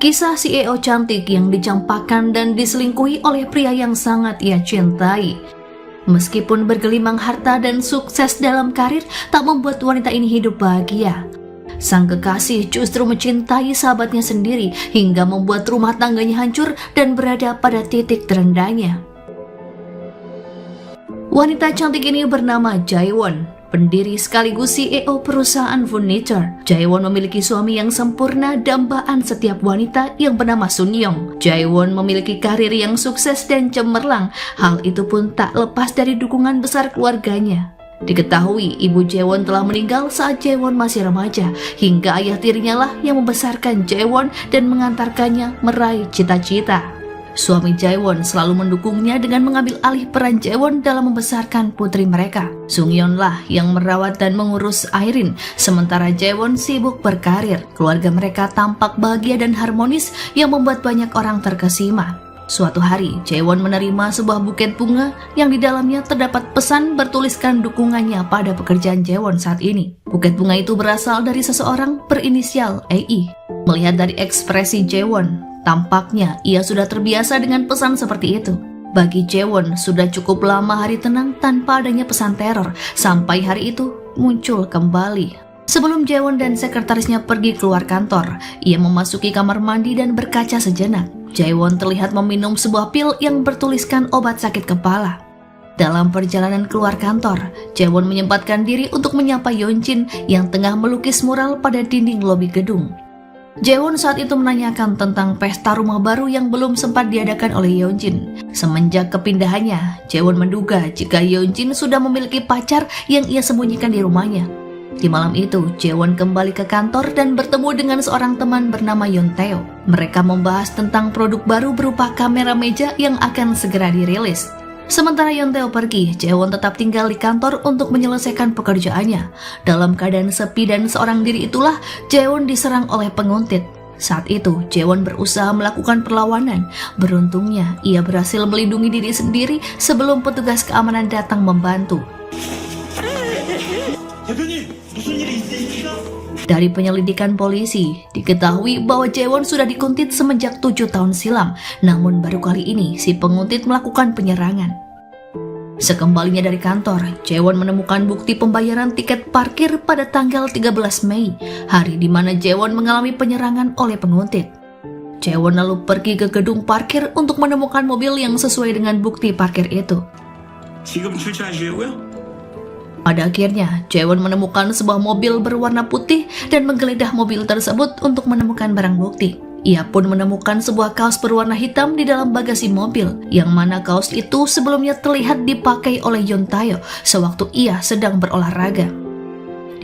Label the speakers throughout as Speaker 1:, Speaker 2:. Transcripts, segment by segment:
Speaker 1: Kisah CEO cantik yang dicampakkan dan diselingkuhi oleh pria yang sangat ia cintai. Meskipun bergelimang harta dan sukses dalam karir, tak membuat wanita ini hidup bahagia. Sang kekasih justru mencintai sahabatnya sendiri hingga membuat rumah tangganya hancur dan berada pada titik terendahnya. Wanita cantik ini bernama Jaewon, pendiri sekaligus CEO perusahaan furniture. Jaewon memiliki suami yang sempurna, dambaan setiap wanita yang bernama Sun Young. Jaewon memiliki karir yang sukses dan cemerlang. Hal itu pun tak lepas dari dukungan besar keluarganya. Diketahui ibu Jaewon telah meninggal saat Jaewon masih remaja, hingga ayah tirinya lah yang membesarkan Jaewon dan mengantarkannya meraih cita-cita. Suami Jaewon selalu mendukungnya dengan mengambil alih peran Jaewon dalam membesarkan putri mereka. Sungyeon lah yang merawat dan mengurus Irene, sementara Jaewon sibuk berkarir. Keluarga mereka tampak bahagia dan harmonis yang membuat banyak orang terkesima. Suatu hari, Jaewon menerima sebuah buket bunga yang di dalamnya terdapat pesan bertuliskan dukungannya pada pekerjaan Jaewon saat ini. Buket bunga itu berasal dari seseorang berinisial AI. Melihat dari ekspresi Jaewon, tampaknya ia sudah terbiasa dengan pesan seperti itu. Bagi Jaewon, sudah cukup lama hari tenang tanpa adanya pesan teror, sampai hari itu muncul kembali. Sebelum Jaewon dan sekretarisnya pergi keluar kantor, ia memasuki kamar mandi dan berkaca sejenak. Jaewon terlihat meminum sebuah pil yang bertuliskan obat sakit kepala. Dalam perjalanan keluar kantor, Jaewon menyempatkan diri untuk menyapa Yeonjin yang tengah melukis mural pada dinding lobi gedung. Jaewon saat itu menanyakan tentang pesta rumah baru yang belum sempat diadakan oleh Yeonjin. Semenjak kepindahannya, Jaewon menduga jika Yeonjin sudah memiliki pacar yang ia sembunyikan di rumahnya. Di malam itu, Jaewon kembali ke kantor dan bertemu dengan seorang teman bernama Yonteo. Mereka membahas tentang produk baru berupa kamera meja yang akan segera dirilis. Sementara Yonteo pergi, Jaewon tetap tinggal di kantor untuk menyelesaikan pekerjaannya. Dalam keadaan sepi dan seorang diri itulah, Jaewon diserang oleh penguntit. Saat itu, Jaewon berusaha melakukan perlawanan. Beruntungnya, ia berhasil melindungi diri sendiri sebelum petugas keamanan datang membantu. Dari penyelidikan polisi, diketahui bahwa Jaewon sudah dikuntit semenjak 7 tahun silam, namun baru kali ini si penguntit melakukan penyerangan. Sekembalinya dari kantor, Jaewon menemukan bukti pembayaran tiket parkir pada tanggal 13 Mei, hari di mana Jaewon mengalami penyerangan oleh penguntit. Jaewon lalu pergi ke gedung parkir untuk menemukan mobil yang sesuai dengan bukti parkir itu. Pada akhirnya, Jaewon menemukan sebuah mobil berwarna putih dan menggeledah mobil tersebut untuk menemukan barang bukti. Ia pun menemukan sebuah kaos berwarna hitam di dalam bagasi mobil, yang mana kaos itu sebelumnya terlihat dipakai oleh Yonteo sewaktu ia sedang berolahraga.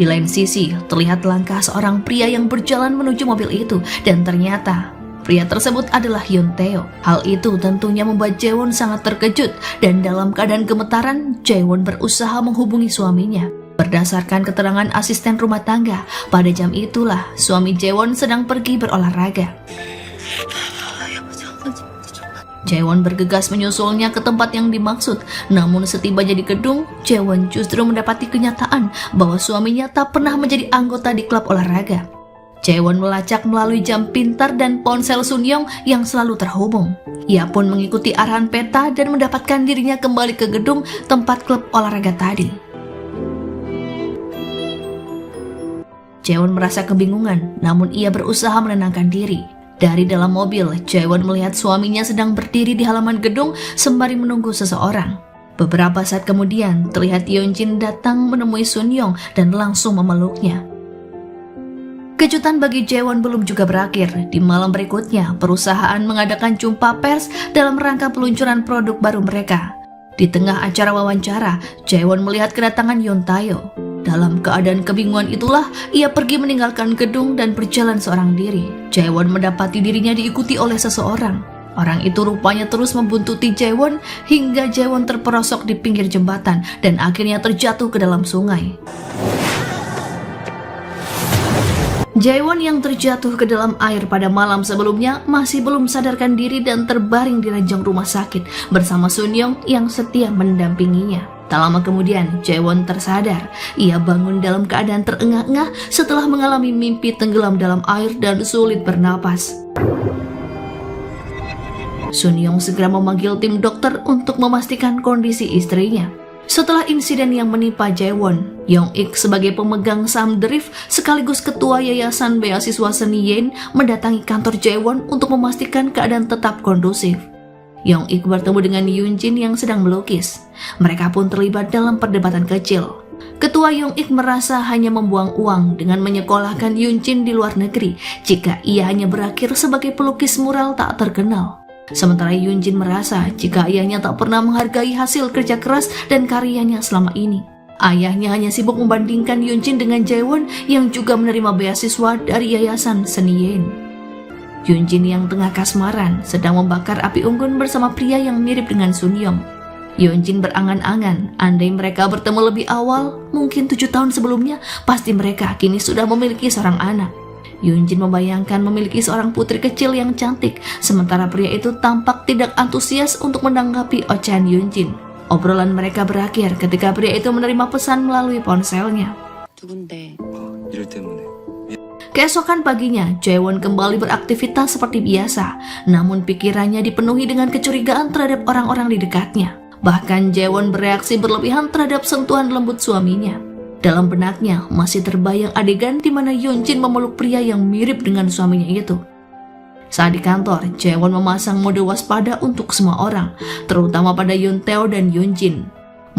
Speaker 1: Di lain sisi, terlihat langkah seorang pria yang berjalan menuju mobil itu, dan ternyata pria tersebut adalah Yonteo. Hal itu tentunya membuat Jaewon sangat terkejut, dan dalam keadaan gemetaran, Jaewon berusaha menghubungi suaminya. Berdasarkan keterangan asisten rumah tangga, pada jam itulah suami Jaewon sedang pergi berolahraga. Jaewon bergegas menyusulnya ke tempat yang dimaksud, namun setibanya di gedung, Jaewon justru mendapati kenyataan bahwa suaminya tak pernah menjadi anggota di klub olahraga. Jaewon melacak melalui jam pintar dan ponsel Sun Young yang selalu terhubung. Ia pun mengikuti arahan peta dan mendapatkan dirinya kembali ke gedung tempat klub olahraga tadi. Jaewon merasa kebingungan, namun ia berusaha menenangkan diri. Dari dalam mobil, Jaewon melihat suaminya sedang berdiri di halaman gedung sembari menunggu seseorang. Beberapa saat kemudian, terlihat Yeonjin datang menemui Sun Young dan langsung memeluknya. Kejutan bagi Jaewon belum juga berakhir. Di malam berikutnya, perusahaan mengadakan jumpa pers dalam rangka peluncuran produk baru mereka. Di tengah acara wawancara, Jaewon melihat kedatangan Yonteo. Dalam keadaan kebingungan itulah, ia pergi meninggalkan gedung dan berjalan seorang diri. Jaewon mendapati dirinya diikuti oleh seseorang. Orang itu rupanya terus membuntuti Jaewon hingga Jaewon terperosok di pinggir jembatan dan akhirnya terjatuh ke dalam sungai. Jaewon yang terjatuh ke dalam air pada malam sebelumnya masih belum sadarkan diri dan terbaring di ranjang rumah sakit bersama Sun Young yang setia mendampinginya. Tak lama kemudian, Jaewon tersadar. Ia bangun dalam keadaan terengah-engah setelah mengalami mimpi tenggelam dalam air dan sulit bernapas. Sun Young segera memanggil tim dokter untuk memastikan kondisi istrinya. Setelah insiden yang menimpa Jaewon, Young Ik sebagai pemegang saham The Reef sekaligus ketua Yayasan Beasiswa Seni Yen mendatangi kantor Jaewon untuk memastikan keadaan tetap kondusif. Young Ik bertemu dengan Yoon Jin yang sedang melukis. Mereka pun terlibat dalam perdebatan kecil. Ketua Young Ik merasa hanya membuang uang dengan menyekolahkan Yoon Jin di luar negeri jika ia hanya berakhir sebagai pelukis mural tak terkenal. Sementara Yoon Jin merasa jika ayahnya tak pernah menghargai hasil kerja keras dan karyanya selama ini. Ayahnya hanya sibuk membandingkan Yoon Jin dengan Jaewon yang juga menerima beasiswa dari Yayasan Seni Yen. Yoon Jin yang tengah kasmaran sedang membakar api unggun bersama pria yang mirip dengan Sun Young. Yoon Jin berangan-angan, andai mereka bertemu lebih awal, mungkin 7 tahun sebelumnya, pasti mereka kini sudah memiliki seorang anak. Yoon Jin membayangkan memiliki seorang putri kecil yang cantik, sementara pria itu tampak tidak antusias untuk menanggapi ocehan Yoon Jin. Obrolan mereka berakhir ketika pria itu menerima pesan melalui ponselnya. Keesokan paginya, Jaewon kembali beraktivitas seperti biasa, namun pikirannya dipenuhi dengan kecurigaan terhadap orang-orang di dekatnya. Bahkan Jaewon bereaksi berlebihan terhadap sentuhan lembut suaminya. Dalam benaknya masih terbayang adegan di mana Yoon Jin memeluk pria yang mirip dengan suaminya itu. Saat di kantor, Jaewon memasang mode waspada untuk semua orang, terutama pada Yoon Tae dan Yoon Jin.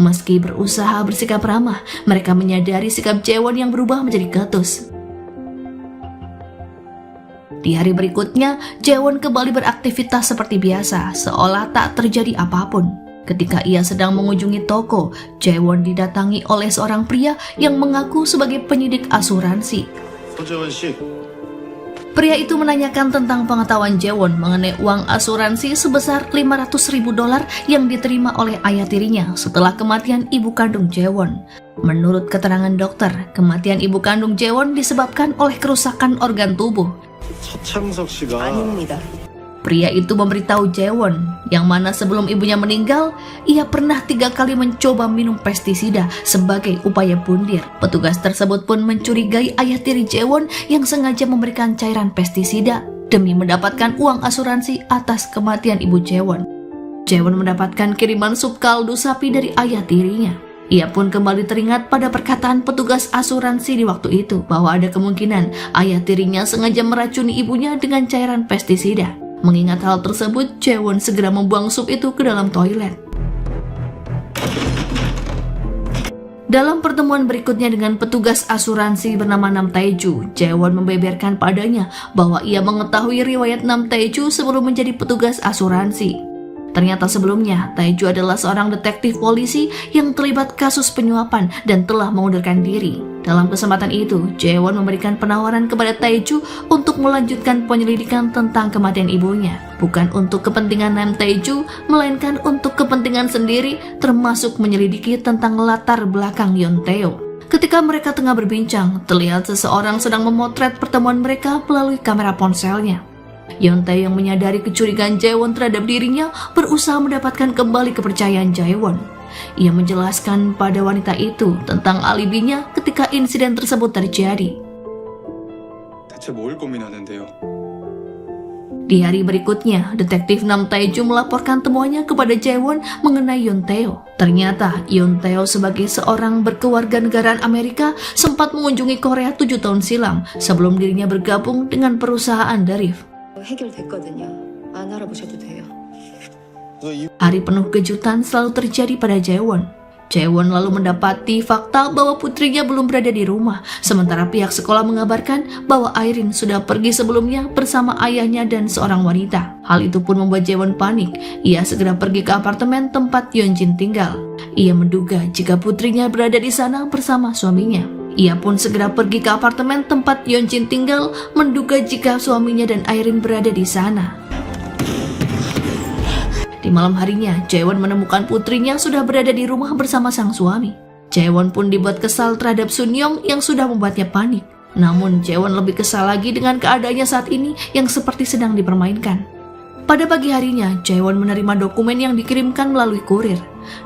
Speaker 1: Meski berusaha bersikap ramah, mereka menyadari sikap Jaewon yang berubah menjadi ketus. Di hari berikutnya, Jaewon kembali beraktivitas seperti biasa, seolah tak terjadi apapun. Ketika ia sedang mengunjungi toko, Jaewon didatangi oleh seorang pria yang mengaku sebagai penyidik asuransi. Pria itu menanyakan tentang pengetahuan Jaewon mengenai uang asuransi sebesar $500.000 yang diterima oleh ayah tirinya setelah kematian ibu kandung Jaewon. Menurut keterangan dokter, kematian ibu kandung Jaewon disebabkan oleh kerusakan organ tubuh.
Speaker 2: 아닙니다.
Speaker 1: Pria itu memberitahu Jaewon yang mana sebelum ibunya meninggal, ia pernah 3 kali mencoba minum pestisida sebagai upaya bundir. Petugas tersebut pun mencurigai ayah tiri Jaewon yang sengaja memberikan cairan pestisida demi mendapatkan uang asuransi atas kematian ibu Jaewon. Jaewon mendapatkan kiriman sup kaldu sapi dari ayah tirinya. Ia pun kembali teringat pada perkataan petugas asuransi di waktu itu bahwa ada kemungkinan ayah tirinya sengaja meracuni ibunya dengan cairan pestisida. Mengingat hal tersebut, Jaewon segera membuang sup itu ke dalam toilet. Dalam pertemuan berikutnya dengan petugas asuransi bernama Nam Tae-ju, Jaewon membeberkan padanya bahwa ia mengetahui riwayat Nam Tae-ju sebelum menjadi petugas asuransi. Ternyata sebelumnya, Tae-ju adalah seorang detektif polisi yang terlibat kasus penyuapan dan telah mengundurkan diri. Dalam kesempatan itu, Jaewon memberikan penawaran kepada Tae-ju untuk melanjutkan penyelidikan tentang kematian ibunya. Bukan untuk kepentingan Nam Tae-ju, melainkan untuk kepentingan sendiri, termasuk menyelidiki tentang latar belakang Yoon Tae. Ketika mereka tengah berbincang, terlihat seseorang sedang memotret pertemuan mereka melalui kamera ponselnya. Yoon Tae yang menyadari kecurigaan Jaewon terhadap dirinya berusaha mendapatkan kembali kepercayaan Jaewon. Ia menjelaskan pada wanita itu tentang alibinya ketika insiden tersebut terjadi. Di hari berikutnya, detektif Nam Tae-ju melaporkan temuannya kepada Jaewon mengenai Yoon Tae. Ternyata Yoon Tae sebagai seorang berkewarganegaraan Amerika sempat mengunjungi Korea 7 tahun silam sebelum dirinya bergabung dengan perusahaan The Reef.
Speaker 2: 해결됐거든요. 안 알아보셔도 돼요.
Speaker 1: Hari penuh kejutan selalu terjadi pada Jaewon. Jaewon lalu mendapati fakta bahwa putrinya belum berada di rumah, sementara pihak sekolah mengabarkan bahwa Irene sudah pergi sebelumnya bersama ayahnya dan seorang wanita. Hal itu pun membuat Jaewon panik. Ia segera pergi ke apartemen tempat Yoon Jin tinggal. Ia menduga jika putrinya berada di sana bersama suaminya. Ia pun segera pergi ke apartemen tempat Yoon Jin tinggal, menduga jika suaminya dan Irene berada di sana. Di malam harinya, Jaewon menemukan putrinya sudah berada di rumah bersama sang suami. Jaewon pun dibuat kesal terhadap Sun Young yang sudah membuatnya panik. Namun Jaewon lebih kesal lagi dengan keadaannya saat ini yang seperti sedang dipermainkan. Pada pagi harinya, Jaewon menerima dokumen yang dikirimkan melalui kurir.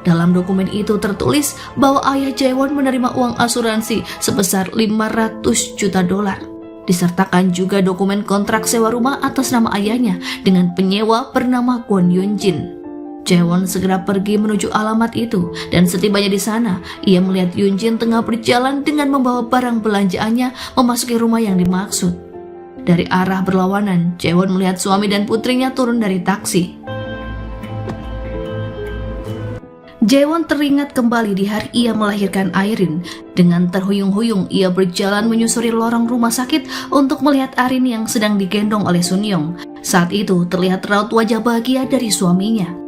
Speaker 1: Dalam dokumen itu tertulis bahwa ayah Jaewon menerima uang asuransi sebesar 500 juta dolar. Disertakan juga dokumen kontrak sewa rumah atas nama ayahnya dengan penyewa bernama Kwon Yoon-jin. Jaewon segera pergi menuju alamat itu dan setibanya di sana, ia melihat Yoon-jin tengah berjalan dengan membawa barang belanjaannya memasuki rumah yang dimaksud. Dari arah berlawanan, Jaewon melihat suami dan putrinya turun dari taksi. Jaewon teringat kembali di hari ia melahirkan Airin. Dengan terhuyung-huyung, ia berjalan menyusuri lorong rumah sakit untuk melihat Arin yang sedang digendong oleh Sun Young. Saat itu terlihat raut wajah bahagia dari suaminya.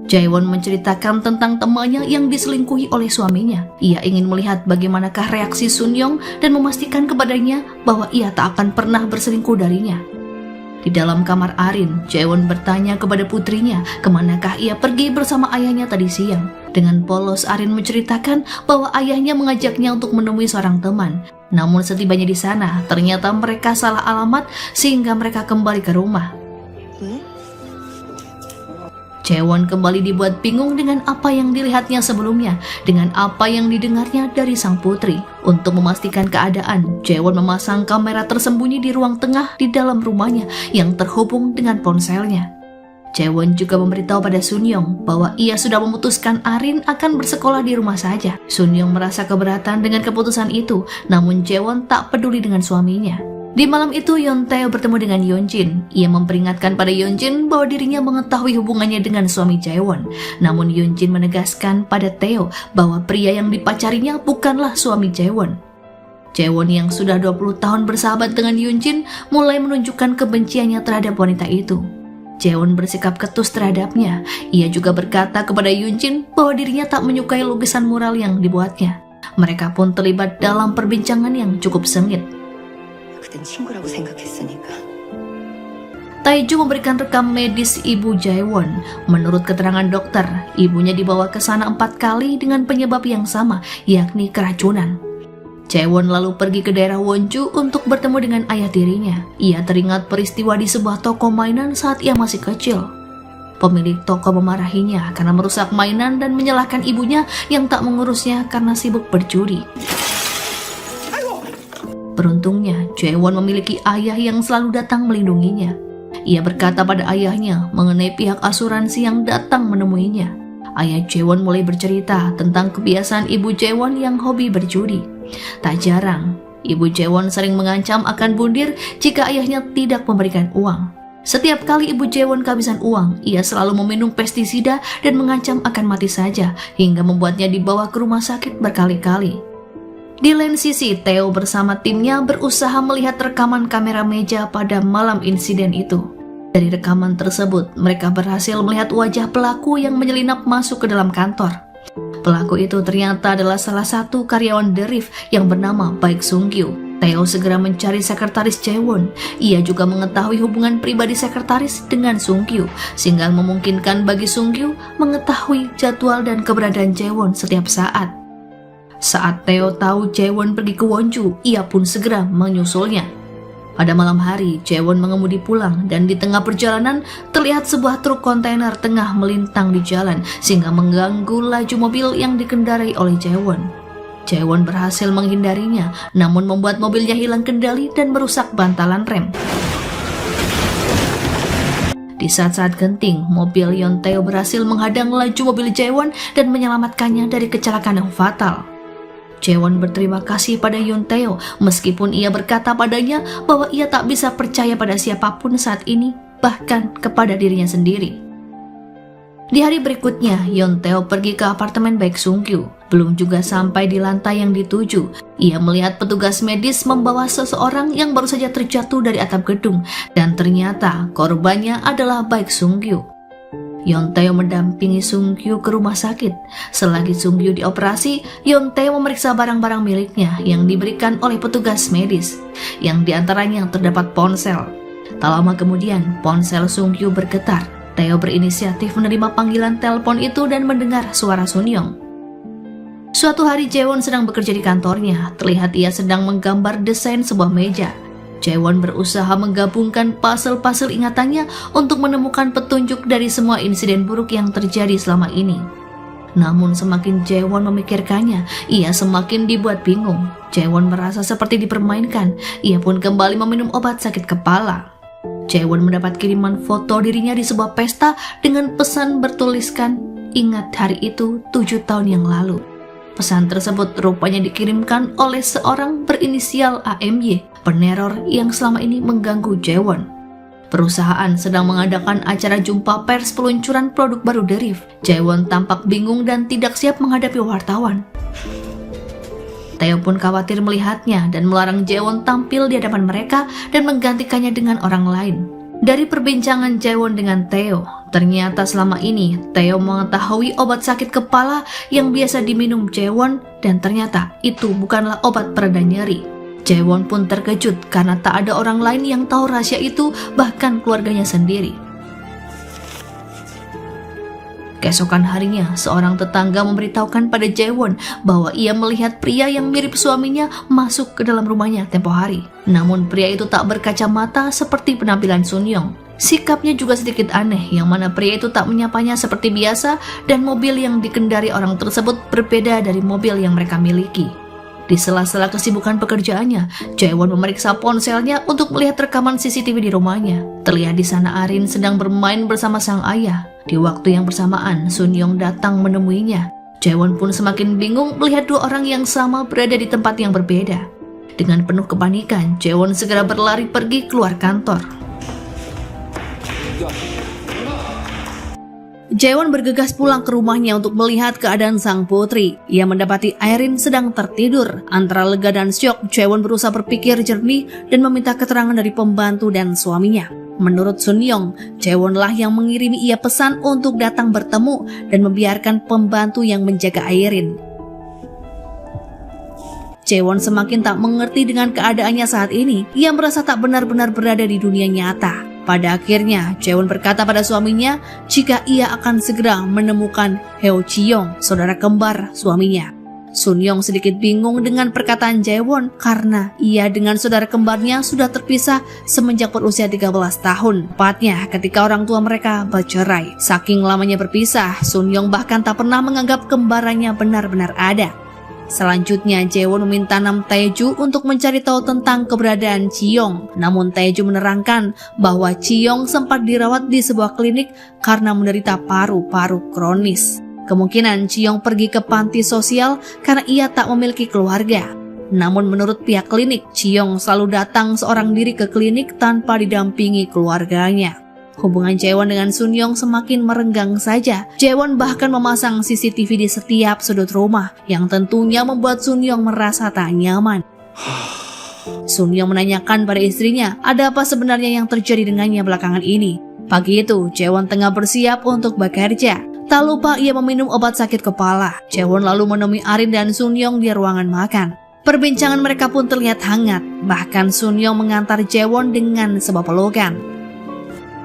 Speaker 1: Jaewon menceritakan tentang temannya yang diselingkuhi oleh suaminya. Ia ingin melihat bagaimanakah reaksi Sun Young dan memastikan kepadanya bahwa ia tak akan pernah berselingkuh darinya. Di dalam kamar Arin, Jaewon bertanya kepada putrinya kemanakah ia pergi bersama ayahnya tadi siang. Dengan polos Arin menceritakan bahwa ayahnya mengajaknya untuk menemui seorang teman. Namun setibanya di sana, ternyata mereka salah alamat sehingga mereka kembali ke rumah. Jaewon kembali dibuat bingung dengan apa yang dilihatnya sebelumnya, dengan apa yang didengarnya dari sang putri. Untuk memastikan keadaan, Jaewon memasang kamera tersembunyi di ruang tengah di dalam rumahnya yang terhubung dengan ponselnya. Jaewon juga memberitahu pada Sun Young bahwa ia sudah memutuskan Arin akan bersekolah di rumah saja. Sun Young merasa keberatan dengan keputusan itu, namun Jaewon tak peduli dengan suaminya. Di malam itu, Yeon-tae bertemu dengan Yeon-jin. Ia memperingatkan pada Yeon-jin bahwa dirinya mengetahui hubungannya dengan suami Jaewon. Namun Yeon-jin menegaskan pada Tae bahwa pria yang dipacarinya bukanlah suami Jaewon. Jaewon yang sudah 20 tahun bersahabat dengan Yeon-jin mulai menunjukkan kebenciannya terhadap wanita itu. Jaewon bersikap ketus terhadapnya. Ia juga berkata kepada Yeon-jin bahwa dirinya tak menyukai lukisan mural yang dibuatnya. Mereka pun terlibat dalam perbincangan yang cukup sengit.
Speaker 2: 그땐 친구라고 생각했으니까.
Speaker 1: Taeju memberikan rekam medis ibu Jaewon. Menurut keterangan dokter, ibunya dibawa ke sana 4 kali dengan penyebab yang sama, yakni keracunan. Jaewon lalu pergi ke daerah Wonju untuk bertemu dengan ayah tirinya. Ia teringat peristiwa di sebuah toko mainan saat ia masih kecil. Pemilik toko memarahinya karena merusak mainan dan menyalahkan ibunya yang tak mengurusnya karena sibuk berjudi. Beruntungnya, Jaewon memiliki ayah yang selalu datang melindunginya. Ia berkata pada ayahnya mengenai pihak asuransi yang datang menemuinya. Ayah Jaewon mulai bercerita tentang kebiasaan ibu Jaewon yang hobi berjudi. Tak jarang, ibu Jaewon sering mengancam akan bundir jika ayahnya tidak memberikan uang. Setiap kali ibu Jaewon kehabisan uang, ia selalu meminum pestisida dan mengancam akan mati saja, hingga membuatnya dibawa ke rumah sakit berkali-kali. Di lain sisi, Tae bersama timnya berusaha melihat rekaman kamera meja pada malam insiden itu. Dari rekaman tersebut, mereka berhasil melihat wajah pelaku yang menyelinap masuk ke dalam kantor. Pelaku itu ternyata adalah salah satu karyawan The Rift yang bernama Baek Sung-kyu. Tae segera mencari sekretaris Jaewon. Ia juga mengetahui hubungan pribadi sekretaris dengan Sung-kyu, sehingga memungkinkan bagi Sung-kyu mengetahui jadwal dan keberadaan Jaewon setiap saat. Saat Tae tahu Jaewon pergi ke Wonju, ia pun segera menyusulnya. Pada malam hari, Jaewon mengemudi pulang dan di tengah perjalanan terlihat sebuah truk kontainer tengah melintang di jalan sehingga mengganggu laju mobil yang dikendarai oleh Jaewon. Jaewon berhasil menghindarinya, namun membuat mobilnya hilang kendali dan merusak bantalan rem. Di saat-saat genting, mobil Yeon-tae berhasil menghadang laju mobil Jaewon dan menyelamatkannya dari kecelakaan yang fatal. Jaewon berterima kasih pada Yeon-tae meskipun ia berkata padanya bahwa ia tak bisa percaya pada siapapun saat ini, bahkan kepada dirinya sendiri. Di hari berikutnya, Yeon-tae pergi ke apartemen Baek Sung-kyu. Belum juga sampai di lantai yang dituju, ia melihat petugas medis membawa seseorang yang baru saja terjatuh dari atap gedung, dan ternyata korbannya adalah Baek Sung-kyu. Yeon-tae mendampingi Sung-kyu ke rumah sakit. Selagi Sung-kyu dioperasi, Yeon-tae memeriksa barang-barang miliknya yang diberikan oleh petugas medis, yang diantaranya terdapat ponsel. Tak lama kemudian, ponsel Sung-kyu bergetar. Tae berinisiatif menerima panggilan telepon itu dan mendengar suara Sun Young. Suatu hari Jaewon sedang bekerja di kantornya. Terlihat ia sedang menggambar desain sebuah meja. Jaewon berusaha menggabungkan puzzle-puzzle ingatannya untuk menemukan petunjuk dari semua insiden buruk yang terjadi selama ini. Namun semakin Jaewon memikirkannya, ia semakin dibuat bingung. Jaewon merasa seperti dipermainkan. Ia pun kembali meminum obat sakit kepala. Jaewon mendapat kiriman foto dirinya di sebuah pesta dengan pesan bertuliskan, "Ingat hari itu 7 tahun yang lalu." Pesan tersebut rupanya dikirimkan oleh seorang berinisial AMY, peneror yang selama ini mengganggu Jaewon. Perusahaan sedang mengadakan acara jumpa pers peluncuran produk baru Derif. Jaewon tampak bingung dan tidak siap menghadapi wartawan. Tae pun khawatir melihatnya dan melarang Jaewon tampil di hadapan mereka dan menggantikannya dengan orang lain. Dari perbincangan Jaewon dengan Tae, ternyata selama ini Tae mengetahui obat sakit kepala yang biasa diminum Jaewon dan ternyata itu bukanlah obat pereda nyeri. Jaewon pun terkejut karena tak ada orang lain yang tahu rahasia itu, bahkan keluarganya sendiri. Keesokan harinya, seorang tetangga memberitahukan pada Jaewon bahwa ia melihat pria yang mirip suaminya masuk ke dalam rumahnya tempo hari. Namun pria itu tak berkacamata seperti penampilan Sun Young. Sikapnya juga sedikit aneh, yang mana pria itu tak menyapanya seperti biasa dan mobil yang dikendari orang tersebut berbeda dari mobil yang mereka miliki. Di sela-sela kesibukan pekerjaannya, Jaewon memeriksa ponselnya untuk melihat rekaman CCTV di rumahnya. Terlihat di sana Arin sedang bermain bersama sang ayah. Di waktu yang bersamaan, Sun Young datang menemuinya. Jaewon pun semakin bingung melihat dua orang yang sama berada di tempat yang berbeda. Dengan penuh kepanikan, Jaewon segera berlari pergi keluar kantor. Jaewon bergegas pulang ke rumahnya untuk melihat keadaan sang putri. Ia mendapati Arin sedang tertidur. Antara lega dan syok, Jaewon berusaha berpikir jernih dan meminta keterangan dari pembantu dan suaminya. Menurut Sun Young, Jaewonlah yang mengirimi ia pesan untuk datang bertemu dan membiarkan pembantu yang menjaga Arin. Jaewon semakin tak mengerti dengan keadaannya saat ini. Ia merasa tak benar-benar berada di dunia nyata. Pada akhirnya, Jaewon berkata pada suaminya jika ia akan segera menemukan Heo Ji-young, saudara kembar suaminya. Sun Young sedikit bingung dengan perkataan Jaewon karena ia dengan saudara kembarnya sudah terpisah semenjak berusia 13 tahun. Tepatnya ketika orang tua mereka bercerai. Saking lamanya berpisah, Sun Young bahkan tak pernah menganggap kembarannya benar-benar ada. Selanjutnya, Jaewon meminta Nam Taeju untuk mencari tahu tentang keberadaan Ji-young. Namun Taeju menerangkan bahwa Ji-young sempat dirawat di sebuah klinik karena menderita paru-paru kronis. Kemungkinan Ji-young pergi ke panti sosial karena ia tak memiliki keluarga. Namun menurut pihak klinik, Ji-young selalu datang seorang diri ke klinik tanpa didampingi keluarganya. Hubungan Jaewon dengan Sun Young semakin merenggang saja. Jaewon bahkan memasang CCTV di setiap sudut rumah, yang tentunya membuat Sun Young merasa tak nyaman. Sun Young menanyakan pada istrinya, ada apa sebenarnya yang terjadi dengannya belakangan ini. Pagi itu, Jaewon tengah bersiap untuk bekerja. Tak lupa ia meminum obat sakit kepala. Jaewon lalu menemui Arin dan Sun Young di ruangan makan. Perbincangan mereka pun terlihat hangat. Bahkan Sun Young mengantar Jaewon dengan sebuah pelukan.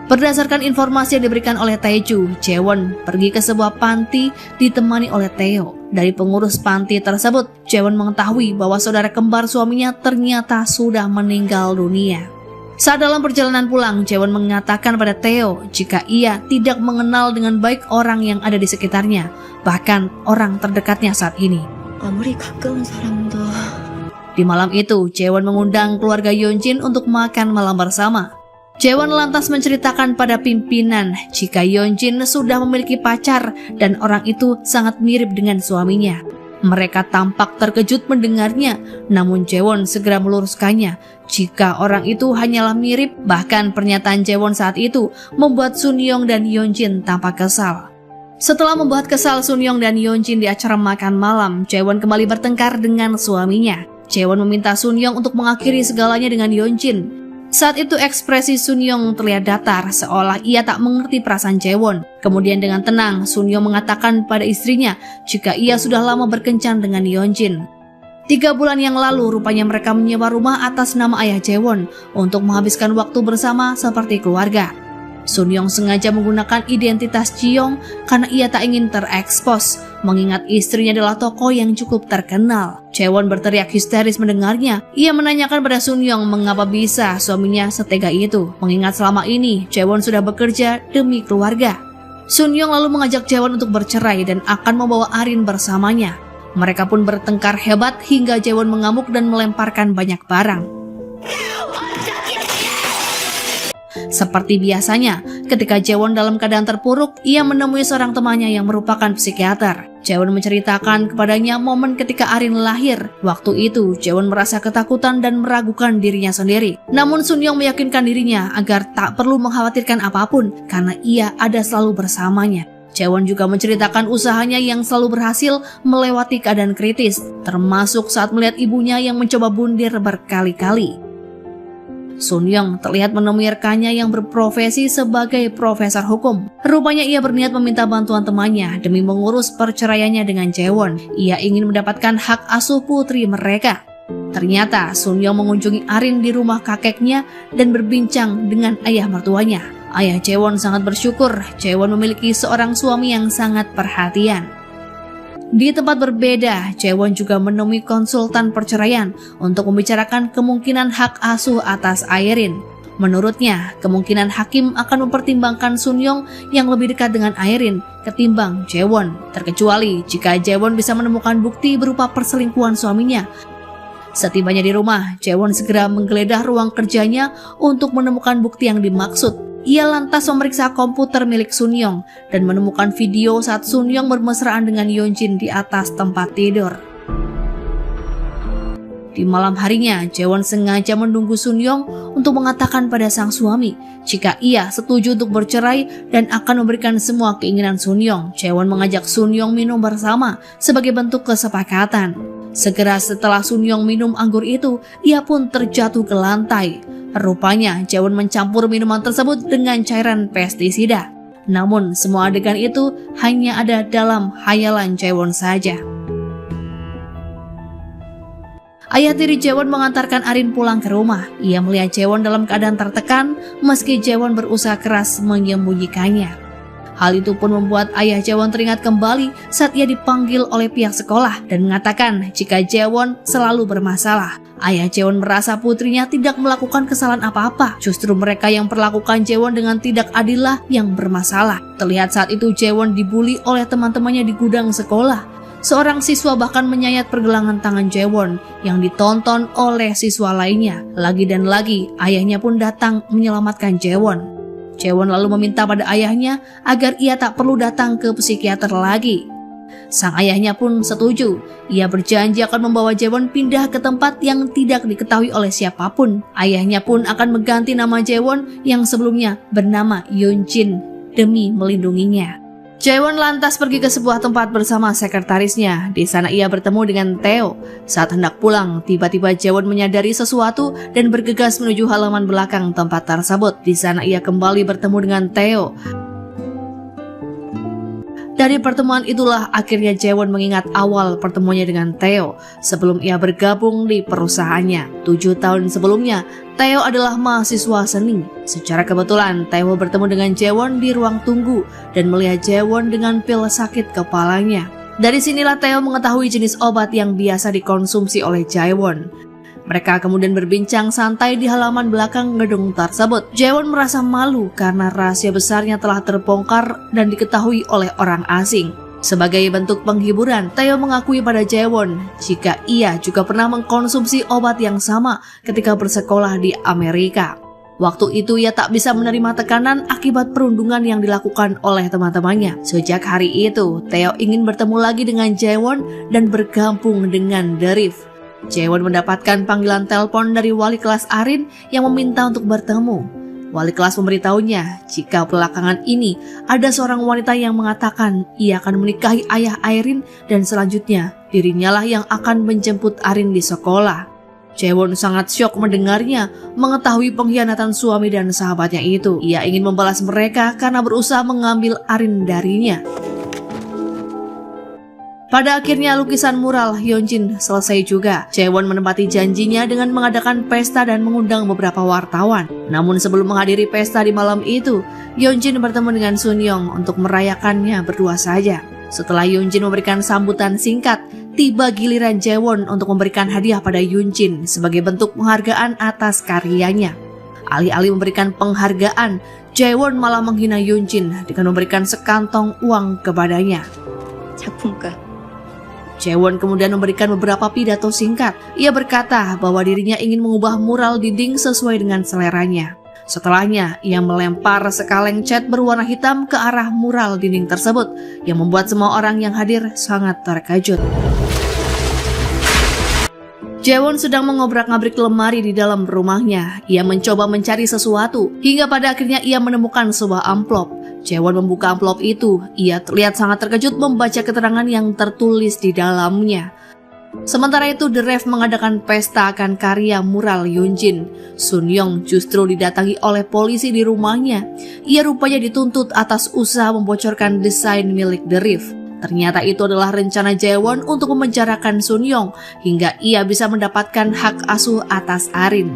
Speaker 1: Berdasarkan informasi yang diberikan oleh Taeju, Jaewon pergi ke sebuah panti ditemani oleh Tae-ho. Dari pengurus panti tersebut, Jaewon mengetahui bahwa saudara kembar suaminya ternyata sudah meninggal dunia. Saat dalam perjalanan pulang, Jaewon mengatakan pada Tae-ho jika ia tidak mengenal dengan baik orang yang ada di sekitarnya, bahkan orang terdekatnya saat ini.
Speaker 2: 아무리 가까운 사람도
Speaker 1: Di malam itu, Jaewon mengundang keluarga Yeonjin untuk makan malam bersama. Jaewon lantas menceritakan pada pimpinan jika Yeonjin sudah memiliki pacar dan orang itu sangat mirip dengan suaminya. Mereka tampak terkejut mendengarnya, namun Jaewon segera meluruskannya jika orang itu hanyalah mirip. Bahkan pernyataan Jaewon saat itu membuat Sun Young dan Yeonjin tampak kesal. Setelah membuat kesal Sun Young dan Yeonjin di acara makan malam, Jaewon kembali bertengkar dengan suaminya. Jaewon meminta Sun Young untuk mengakhiri segalanya dengan Yeonjin. Saat itu ekspresi Sun Young terlihat datar, seolah ia tak mengerti perasaan Jaewon. Kemudian dengan tenang, Sun Young mengatakan pada istrinya jika ia sudah lama berkencan dengan Yeonjin. 3 bulan yang lalu, rupanya mereka menyewa rumah atas nama ayah Jaewon untuk menghabiskan waktu bersama seperti keluarga. Sun Young sengaja menggunakan identitas Ji-young karena ia tak ingin terekspos, mengingat istrinya adalah tokoh yang cukup terkenal. Jaewon berteriak histeris mendengarnya. Ia menanyakan pada Sun Young mengapa bisa suaminya setega itu, mengingat selama ini Jaewon sudah bekerja demi keluarga. Sun Young lalu mengajak Jaewon untuk bercerai dan akan membawa Arin bersamanya. Mereka pun bertengkar hebat hingga Jaewon mengamuk dan melemparkan banyak barang. Seperti biasanya, ketika Jaewon dalam keadaan terpuruk, ia menemui seorang temannya yang merupakan psikiater. Jaewon menceritakan kepadanya momen ketika Arin lahir. Waktu itu, Jaewon merasa ketakutan dan meragukan dirinya sendiri. Namun Sun Young meyakinkan dirinya agar tak perlu mengkhawatirkan apapun karena ia ada selalu bersamanya. Jaewon juga menceritakan usahanya yang selalu berhasil melewati keadaan kritis, termasuk saat melihat ibunya yang mencoba bundir berkali-kali. Sun Young terlihat menemui rekannya yang berprofesi sebagai profesor hukum. Rupanya ia berniat meminta bantuan temannya demi mengurus perceraiannya dengan Jaewon. Ia ingin mendapatkan hak asuh putri mereka. Ternyata Sun Young mengunjungi Arin di rumah kakeknya dan berbincang dengan ayah mertuanya. Ayah Jaewon sangat bersyukur Jaewon memiliki seorang suami yang sangat perhatian. Di tempat berbeda, Jaewon juga menemui konsultan perceraian untuk membicarakan kemungkinan hak asuh atas Aerin. Menurutnya, kemungkinan hakim akan mempertimbangkan Sun Young yang lebih dekat dengan Aerin ketimbang Jaewon, terkecuali jika Jaewon bisa menemukan bukti berupa perselingkuhan suaminya. Setibanya di rumah, Jaewon segera menggeledah ruang kerjanya untuk menemukan bukti yang dimaksud. Ia lantas memeriksa komputer milik Sun Young dan menemukan video saat Sun Young bermesraan dengan Yeonjin di atas tempat tidur. Di malam harinya, Jaewon sengaja menunggu Sun Young untuk mengatakan pada sang suami jika ia setuju untuk bercerai dan akan memberikan semua keinginan Sun Young. Jaewon mengajak Sun Young minum bersama sebagai bentuk kesepakatan. Segera setelah Sun Young minum anggur itu, ia pun terjatuh ke lantai. Rupanya Jaewon mencampur minuman tersebut dengan cairan pestisida. Namun semua adegan itu hanya ada dalam hayalan Jaewon saja. Ayah tiri Jaewon mengantarkan Arin pulang ke rumah. Ia melihat Jaewon dalam keadaan tertekan meski Jaewon berusaha keras menyembunyikannya. Hal itu pun membuat ayah Jaewon teringat kembali saat ia dipanggil oleh pihak sekolah dan mengatakan jika Jaewon selalu bermasalah. Ayah Jaewon merasa putrinya tidak melakukan kesalahan apa-apa. Justru mereka yang perlakukan Jaewon dengan tidak adillah yang bermasalah. Terlihat saat itu Jaewon dibully oleh teman-temannya di gudang sekolah. Seorang siswa bahkan menyayat pergelangan tangan Jaewon yang ditonton oleh siswa lainnya. Lagi dan lagi, ayahnya pun datang menyelamatkan Jaewon. Jaewon lalu meminta pada ayahnya agar ia tak perlu datang ke psikiater lagi. Sang ayahnya pun setuju. Ia berjanji akan membawa Jaewon pindah ke tempat yang tidak diketahui oleh siapapun. Ayahnya pun akan mengganti nama Jaewon yang sebelumnya bernama Yeonjin demi melindunginya. Jaewon lantas pergi ke sebuah tempat bersama sekretarisnya. Di sana ia bertemu dengan Theo. Saat hendak pulang, tiba-tiba Jaewon menyadari sesuatu dan bergegas menuju halaman belakang tempat tersebut. Di sana ia kembali bertemu dengan Theo. Dari pertemuan itulah akhirnya Jaewon mengingat awal pertemuannya dengan Theo sebelum ia bergabung di perusahaannya. 7 tahun sebelumnya, Theo adalah mahasiswa seni. Secara kebetulan, Theo bertemu dengan Jaewon di ruang tunggu dan melihat Jaewon dengan pil sakit kepalanya. Dari sinilah Theo mengetahui jenis obat yang biasa dikonsumsi oleh Jaewon. Mereka kemudian berbincang santai di halaman belakang gedung tersebut. Jaewon merasa malu karena rahasia besarnya telah terbongkar dan diketahui oleh orang asing. Sebagai bentuk penghiburan, Theo mengakui pada Jaewon jika ia juga pernah mengkonsumsi obat yang sama ketika bersekolah di Amerika. Waktu itu ia tak bisa menerima tekanan akibat perundungan yang dilakukan oleh teman-temannya. Sejak hari itu, Theo ingin bertemu lagi dengan Jaewon dan bergabung dengan The Rift. Jaewon mendapatkan panggilan telepon dari wali kelas Arin yang meminta untuk bertemu. Wali kelas memberitahunya jika belakangan ini ada seorang wanita yang mengatakan ia akan menikahi ayah Arin dan selanjutnya dirinya lah yang akan menjemput Arin di sekolah. Jaewon sangat syok mendengarnya, mengetahui pengkhianatan suami dan sahabatnya itu. Ia ingin membalas mereka karena berusaha mengambil Arin darinya. Pada akhirnya lukisan mural Yeonjin selesai juga. Jaewon menepati janjinya dengan mengadakan pesta dan mengundang beberapa wartawan. Namun sebelum menghadiri pesta di malam itu, Yeonjin bertemu dengan Sun Young untuk merayakannya berdua saja. Setelah Yeonjin memberikan sambutan singkat, tiba giliran Jaewon untuk memberikan hadiah pada Yoonjin sebagai bentuk penghargaan atas karyanya. Alih-alih memberikan penghargaan, Jaewon malah menghina Yoonjin dengan memberikan sekantong uang kepadanya.
Speaker 2: 작품가.
Speaker 1: Jaewon kemudian memberikan beberapa pidato singkat. Ia berkata bahwa dirinya ingin mengubah mural dinding sesuai dengan seleranya. Setelahnya, ia melempar sekaleng cat berwarna hitam ke arah mural dinding tersebut yang membuat semua orang yang hadir sangat terkejut. Jaewon sedang mengobrak-ngabrik lemari di dalam rumahnya. Ia mencoba mencari sesuatu hingga pada akhirnya ia menemukan sebuah amplop. Jaewon membuka amplop itu. Ia terlihat sangat terkejut membaca keterangan yang tertulis di dalamnya. Sementara itu, The Ref mengadakan pesta akan karya mural Yoonjin. Sun-young justru didatangi oleh polisi di rumahnya. Ia rupanya dituntut atas usaha membocorkan desain milik The Ref. Ternyata itu adalah rencana Jaewon untuk memenjarakan Sun-young hingga ia bisa mendapatkan hak asuh atas Arin.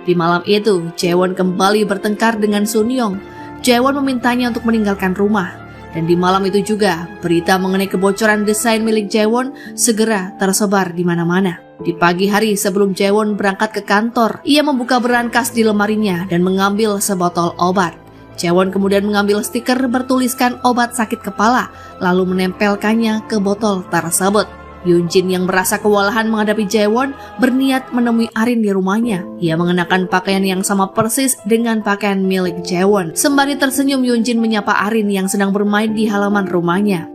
Speaker 1: Di malam itu, Jaewon kembali bertengkar dengan Sun-young. Jaewon memintanya untuk meninggalkan rumah. Dan di malam itu juga, berita mengenai kebocoran desain milik Jaewon segera tersebar di mana-mana. Di pagi hari sebelum Jaewon berangkat ke kantor, ia membuka berangkas di lemarinya dan mengambil sebotol obat. Jaewon kemudian mengambil stiker bertuliskan obat sakit kepala, lalu menempelkannya ke botol tersebut. Yoonjin yang merasa kewalahan menghadapi Jaewon berniat menemui Arin di rumahnya. Ia mengenakan pakaian yang sama persis dengan pakaian milik Jaewon. Sembari tersenyum, Yoonjin menyapa Arin yang sedang bermain di halaman rumahnya.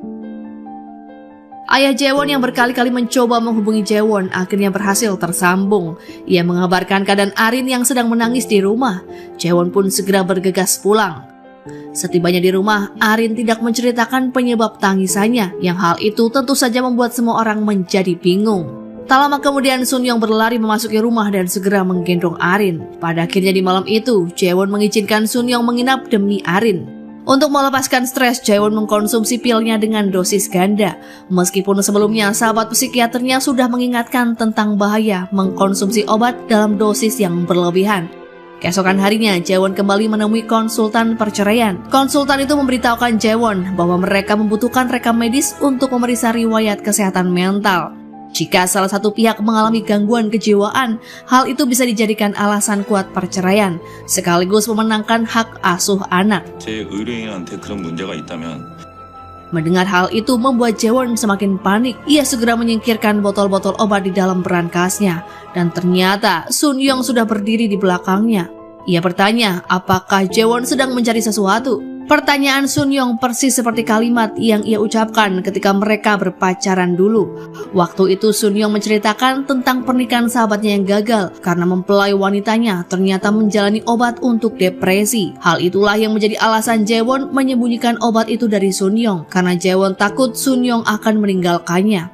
Speaker 1: Ayah Jaewon yang berkali-kali mencoba menghubungi Jaewon akhirnya berhasil tersambung. Ia mengabarkan keadaan Arin yang sedang menangis di rumah. Jaewon pun segera bergegas pulang. Setibanya di rumah, Arin tidak menceritakan penyebab tangisannya, yang hal itu tentu saja membuat semua orang menjadi bingung. Tak lama kemudian Sun-young berlari memasuki rumah dan segera menggendong Arin. Pada akhirnya di malam itu, Jaewon mengizinkan Sun-young menginap demi Arin. Untuk melepaskan stres, Jaewon mengkonsumsi pilnya dengan dosis ganda. Meskipun sebelumnya sahabat psikiaternya sudah mengingatkan tentang bahaya mengkonsumsi obat dalam dosis yang berlebihan. Keesokan harinya, Jaewon kembali menemui konsultan perceraian. Konsultan itu memberitahukan Jaewon bahwa mereka membutuhkan rekam medis untuk memeriksa riwayat kesehatan mental. Jika salah satu pihak mengalami gangguan kejiwaan, hal itu bisa dijadikan alasan kuat perceraian, sekaligus memenangkan hak asuh anak.
Speaker 3: 제 의뢰인한테 그런 문제가 있다면
Speaker 1: Mendengar hal itu membuat Jaewon semakin panik. Ia segera menyingkirkan botol-botol obat di dalam berangkasnya. Dan ternyata Sun-young sudah berdiri di belakangnya. Ia bertanya apakah Jaewon sedang mencari sesuatu. Pertanyaan Sun-young persis seperti kalimat yang ia ucapkan ketika mereka berpacaran dulu. Waktu itu Sun-young menceritakan tentang pernikahan sahabatnya yang gagal karena mempelai wanitanya ternyata menjalani obat untuk depresi. Hal itulah yang menjadi alasan Jaewon menyembunyikan obat itu dari Sun-young karena Jaewon takut Sun-young akan meninggalkannya.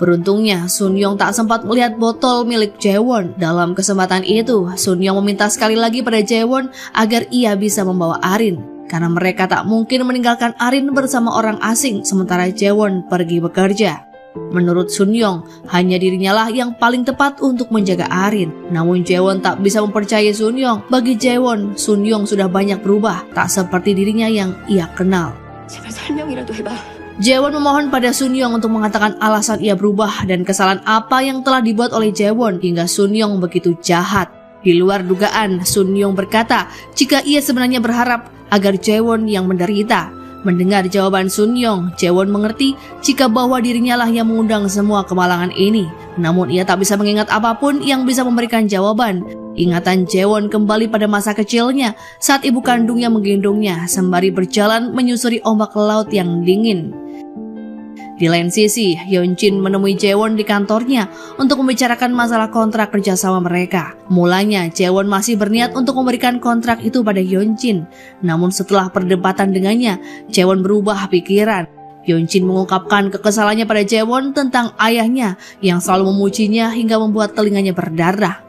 Speaker 1: Beruntungnya, Sun-young tak sempat melihat botol milik Jaewon. Dalam kesempatan itu, Sun-young meminta sekali lagi pada Jaewon agar ia bisa membawa Arin. Karena mereka tak mungkin meninggalkan Arin bersama orang asing sementara Jaewon pergi bekerja. Menurut Sun-young, hanya dirinya lah yang paling tepat untuk menjaga Arin. Namun Jaewon tak bisa mempercayai Sun-young. Bagi Jaewon, Sun-young sudah banyak berubah, tak seperti dirinya yang ia kenal.
Speaker 2: 제발 설명이라도 해봐.
Speaker 1: Jaewon memohon pada Sun-young untuk mengatakan alasan ia berubah dan kesalahan apa yang telah dibuat oleh Jaewon hingga Sun-young begitu jahat. Di luar dugaan, Sun-young berkata jika ia sebenarnya berharap agar Jaewon yang menderita. Mendengar jawaban Sun-young, Jaewon mengerti jika bahwa dirinya lah yang mengundang semua kemalangan ini. Namun ia tak bisa mengingat apapun yang bisa memberikan jawaban. Ingatan Jaewon kembali pada masa kecilnya saat ibu kandungnya menggendongnya sembari berjalan menyusuri ombak laut yang dingin. Di lain sisi, Yoonjin menemui Jaewon di kantornya untuk membicarakan masalah kontrak kerjasama mereka. Mulanya, Jaewon masih berniat untuk memberikan kontrak itu pada Yoonjin. Namun setelah perdebatan dengannya, Jaewon berubah pikiran. Yoonjin mengungkapkan kekesalannya pada Jaewon tentang ayahnya yang selalu memujinya hingga membuat telinganya berdarah.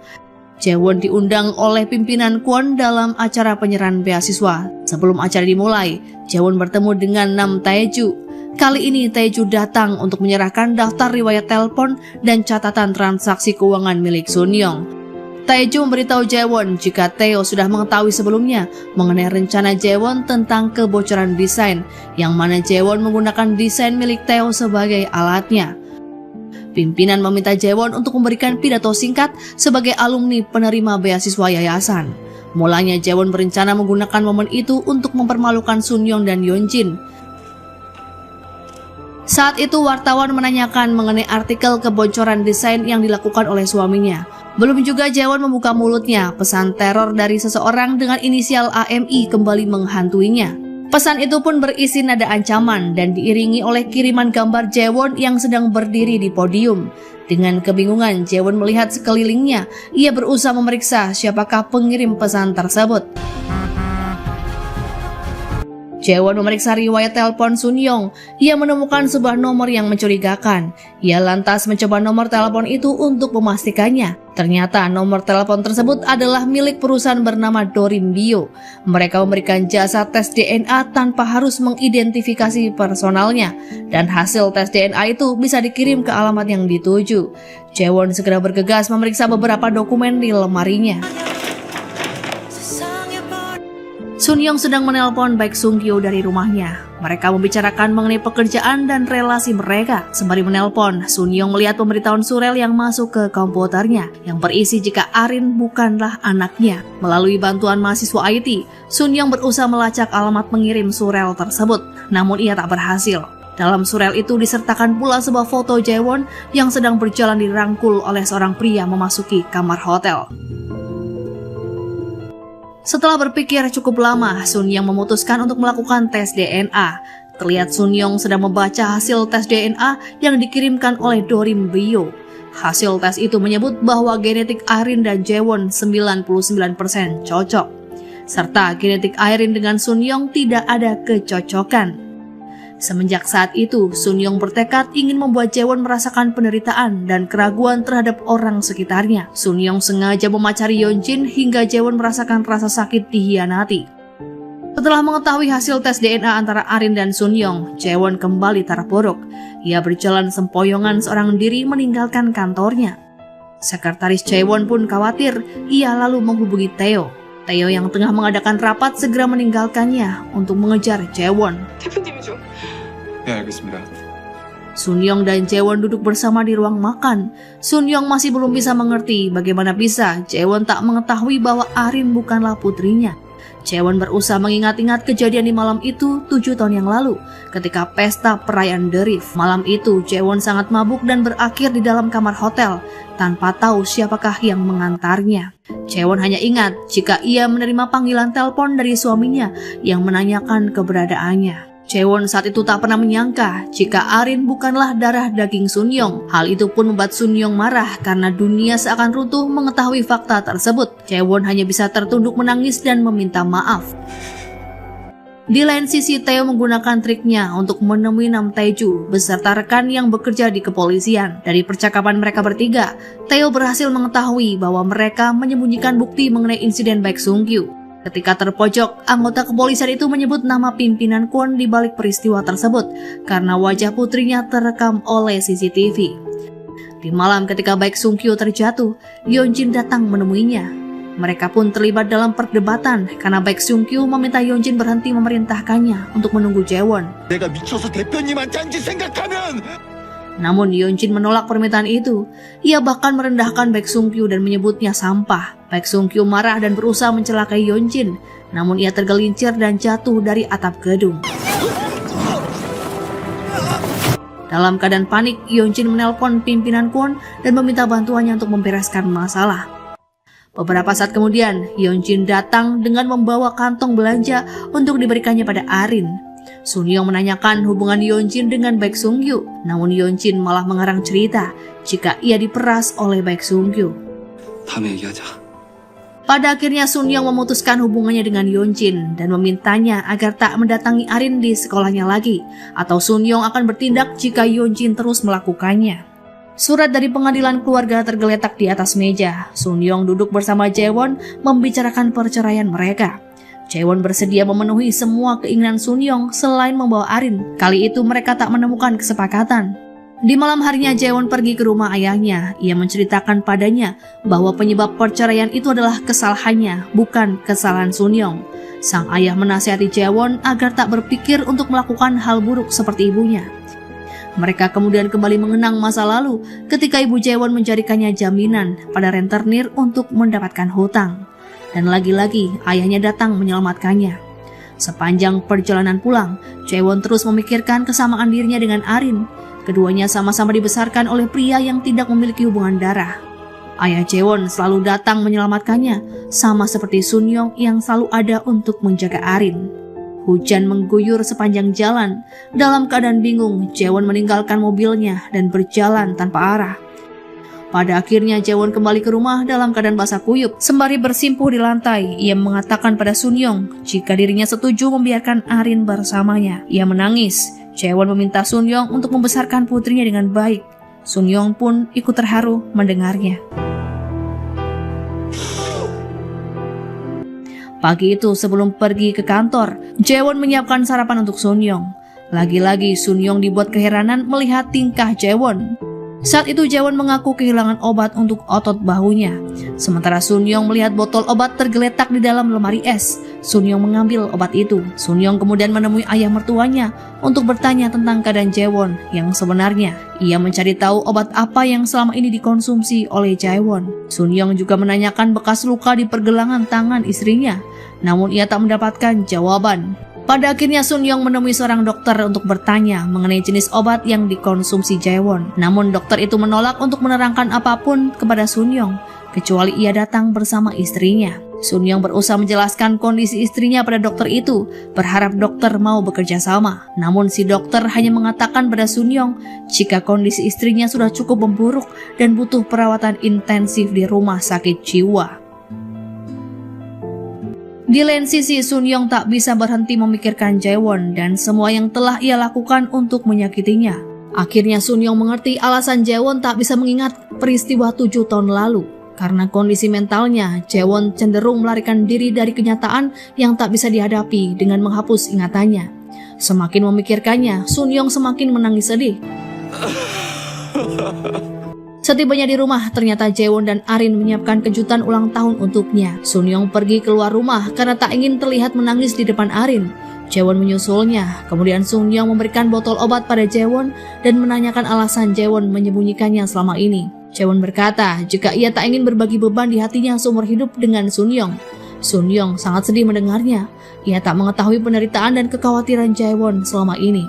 Speaker 1: Jaewon diundang oleh pimpinan Kwon dalam acara penyerahan beasiswa. Sebelum acara dimulai, Jaewon bertemu dengan Nam Taeju. Kali ini Taeju datang untuk menyerahkan daftar riwayat telepon dan catatan transaksi keuangan milik Sun-young. Taeju memberitahu Jaewon jika Theo sudah mengetahui sebelumnya mengenai rencana Jaewon tentang kebocoran desain, yang mana Jaewon menggunakan desain milik Theo sebagai alatnya. Pimpinan meminta Jaewon untuk memberikan pidato singkat sebagai alumni penerima beasiswa yayasan. Mulanya Jaewon berencana menggunakan momen itu untuk mempermalukan Sunyoung dan Yeonjin. Saat itu wartawan menanyakan mengenai artikel kebocoran desain yang dilakukan oleh suaminya. Belum juga Jaewon membuka mulutnya, pesan teror dari seseorang dengan inisial AMI kembali menghantuinya. Pesan itu pun berisi nada ancaman dan diiringi oleh kiriman gambar Jaewon yang sedang berdiri di podium. Dengan kebingungan, Jaewon melihat sekelilingnya. Ia berusaha memeriksa siapakah pengirim pesan tersebut. Jaewon memeriksa riwayat telepon Sunyoung. Ia menemukan sebuah nomor yang mencurigakan. Ia lantas mencoba nomor telepon itu untuk memastikannya. Ternyata nomor telepon tersebut adalah milik perusahaan bernama Dorim Bio. Mereka memberikan jasa tes DNA tanpa harus mengidentifikasi personalnya. Dan hasil tes DNA itu bisa dikirim ke alamat yang dituju. Jaewon segera bergegas memeriksa beberapa dokumen di lemarinya. Sunyoung sedang menelpon Baek Sung-kyu dari rumahnya. Mereka membicarakan mengenai pekerjaan dan relasi mereka. Sembari menelpon, Sunyoung melihat pemberitahuan surel yang masuk ke komputernya yang berisi jika Arin bukanlah anaknya. Melalui bantuan mahasiswa IT, Sunyoung berusaha melacak alamat pengirim surel tersebut, namun ia tak berhasil. Dalam surel itu disertakan pula sebuah foto Jaewon yang sedang berjalan dirangkul oleh seorang pria memasuki kamar hotel. Setelah berpikir cukup lama, Sunyoung memutuskan untuk melakukan tes DNA. Terlihat Sunyoung sedang membaca hasil tes DNA yang dikirimkan oleh Dorim Bio. Hasil tes itu menyebut bahwa genetik Arin dan Jaewon 99% cocok. Serta genetik Arin dengan Sunyoung tidak ada kecocokan. Semenjak saat itu, Sunyoung bertekad ingin membuat Jaewon merasakan penderitaan dan keraguan terhadap orang sekitarnya. Sunyoung sengaja memacari Yeonjin hingga Jaewon merasakan rasa sakit dihianati. Setelah mengetahui hasil tes DNA antara Arin dan Sunyoung, Jaewon kembali terpuruk. Ia berjalan sempoyongan seorang diri meninggalkan kantornya. Sekretaris Jaewon pun khawatir, ia lalu menghubungi Theo. Theo yang tengah mengadakan rapat segera meninggalkannya untuk mengejar Jaewon.
Speaker 4: 대표님이 좀.
Speaker 3: 네, 알겠습니다.
Speaker 1: Sunyoung dan Jaewon duduk bersama di ruang makan. Sunyoung masih belum bisa mengerti bagaimana bisa Jaewon tak mengetahui bahwa Arin bukanlah putrinya. Jaewon berusaha mengingat-ingat kejadian di malam itu 7 tahun yang lalu ketika pesta perayaan The Rift. Malam itu Jaewon sangat mabuk dan berakhir di dalam kamar hotel tanpa tahu siapakah yang mengantarnya. Jaewon hanya ingat jika ia menerima panggilan telepon dari suaminya yang menanyakan keberadaannya. Jaewon saat itu tak pernah menyangka jika Arin bukanlah darah daging Sunyoung. Hal itu pun membuat Sunyoung marah karena dunia seakan runtuh mengetahui fakta tersebut. Jaewon hanya bisa tertunduk menangis dan meminta maaf. Di lain sisi, Theo menggunakan triknya untuk menemui Nam Tae-ju beserta rekan yang bekerja di kepolisian. Dari percakapan mereka bertiga, Theo berhasil mengetahui bahwa mereka menyembunyikan bukti mengenai insiden Baek Sung-kyu. Ketika terpojok, anggota kepolisian itu menyebut nama pimpinan Kwon di balik peristiwa tersebut karena wajah putrinya terekam oleh CCTV. Di malam ketika Baek Sung-kyu terjatuh, Yeonjin datang menemuinya. Mereka pun terlibat dalam perdebatan karena Baek Sung-kyu meminta Yeonjin berhenti memerintahkannya untuk menunggu Jaewon.
Speaker 5: 내가 미쳐서 대표님한테 한지 생각하면
Speaker 1: Namun Yeonjin menolak permintaan itu. Ia bahkan merendahkan Baek Sung-kyu dan menyebutnya sampah. Baek Sung-kyu marah dan berusaha mencelakai Yeonjin, namun ia tergelincir dan jatuh dari atap gedung. Dalam keadaan panik, Yeonjin menelpon pimpinan Kwon dan meminta bantuannya untuk membereskan masalah. Beberapa saat kemudian, Yeonjin datang dengan membawa kantong belanja untuk diberikannya pada Arin. Sunyoung menanyakan hubungan Yeonjin dengan Baek Sung-kyu, namun Yeonjin malah mengarang cerita jika ia diperas oleh Baek Sung-kyu.
Speaker 5: 다음에 얘기하자.
Speaker 1: Pada akhirnya Sunyoung memutuskan hubungannya dengan Yeonjin dan memintanya agar tak mendatangi Arin di sekolahnya lagi, atau Sunyoung akan bertindak jika Yeonjin terus melakukannya. Surat dari pengadilan keluarga tergeletak di atas meja. Sunyoung duduk bersama Jaewon membicarakan perceraian mereka. Jaewon bersedia memenuhi semua keinginan Sunyoung selain membawa Arin. Kali itu mereka tak menemukan kesepakatan. Di malam harinya Jaewon pergi ke rumah ayahnya. Ia menceritakan padanya bahwa penyebab perceraian itu adalah kesalahannya, bukan kesalahan Sunyoung. Sang ayah menasihati Jaewon agar tak berpikir untuk melakukan hal buruk seperti ibunya. Mereka kemudian kembali mengenang masa lalu ketika Ibu Jaewon menjadikannya jaminan pada rentenir untuk mendapatkan hutang. Dan lagi-lagi ayahnya datang menyelamatkannya. Sepanjang perjalanan pulang, Jaewon terus memikirkan kesamaan dirinya dengan Arin. Keduanya sama-sama dibesarkan oleh pria yang tidak memiliki hubungan darah. Ayah Jaewon selalu datang menyelamatkannya, sama seperti Sun Young yang selalu ada untuk menjaga Arin. Hujan mengguyur sepanjang jalan. Dalam keadaan bingung, Jaewon meninggalkan mobilnya dan berjalan tanpa arah. Pada akhirnya Jaewon kembali ke rumah dalam keadaan basah kuyup. Sembari bersimpuh di lantai, ia mengatakan pada Sun Young jika dirinya setuju membiarkan Arin bersamanya. Ia menangis. Jaewon meminta Sun Young untuk membesarkan putrinya dengan baik. Sun Young pun ikut terharu mendengarnya. Pagi itu sebelum pergi ke kantor, Jaewon menyiapkan sarapan untuk Sun Young. Lagi-lagi Sun Young dibuat keheranan melihat tingkah Jaewon. Saat itu Jaewon mengaku kehilangan obat untuk otot bahunya. Sementara Sun Young melihat botol obat tergeletak di dalam lemari es. Sun Young mengambil obat itu. Sun Young kemudian menemui ayah mertuanya untuk bertanya tentang keadaan Jaewon yang sebenarnya. Ia mencari tahu obat apa yang selama ini dikonsumsi oleh Jaewon. Sun Young juga menanyakan bekas luka di pergelangan tangan istrinya. Namun ia tak mendapatkan jawaban. Pada akhirnya Sun Young menemui seorang dokter untuk bertanya mengenai jenis obat yang dikonsumsi Jaewon. Namun dokter itu menolak untuk menerangkan apapun kepada Sun Young, kecuali ia datang bersama istrinya. Sun Young berusaha menjelaskan kondisi istrinya pada dokter itu, berharap dokter mau bekerja sama. Namun si dokter hanya mengatakan pada Sun Young jika kondisi istrinya sudah cukup memburuk dan butuh perawatan intensif di rumah sakit jiwa. Di lain sisi, Sun Young tak bisa berhenti memikirkan Jaewon dan semua yang telah ia lakukan untuk menyakitinya. Akhirnya Sun Young mengerti alasan Jaewon tak bisa mengingat peristiwa 7 tahun lalu. Karena kondisi mentalnya, Jaewon cenderung melarikan diri dari kenyataan yang tak bisa dihadapi dengan menghapus ingatannya. Semakin memikirkannya, Sun Young semakin menangis sedih. Setibanya di rumah, ternyata Jaewon dan Arin menyiapkan kejutan ulang tahun untuknya. Sun Young pergi keluar rumah karena tak ingin terlihat menangis di depan Arin. Jaewon menyusulnya. Kemudian Sun Young memberikan botol obat pada Jaewon dan menanyakan alasan Jaewon menyembunyikannya selama ini. Jaewon berkata jika ia tak ingin berbagi beban di hatinya seumur hidup dengan Sun Young. Sun Young sangat sedih mendengarnya. Ia tak mengetahui penderitaan dan kekhawatiran Jaewon selama ini.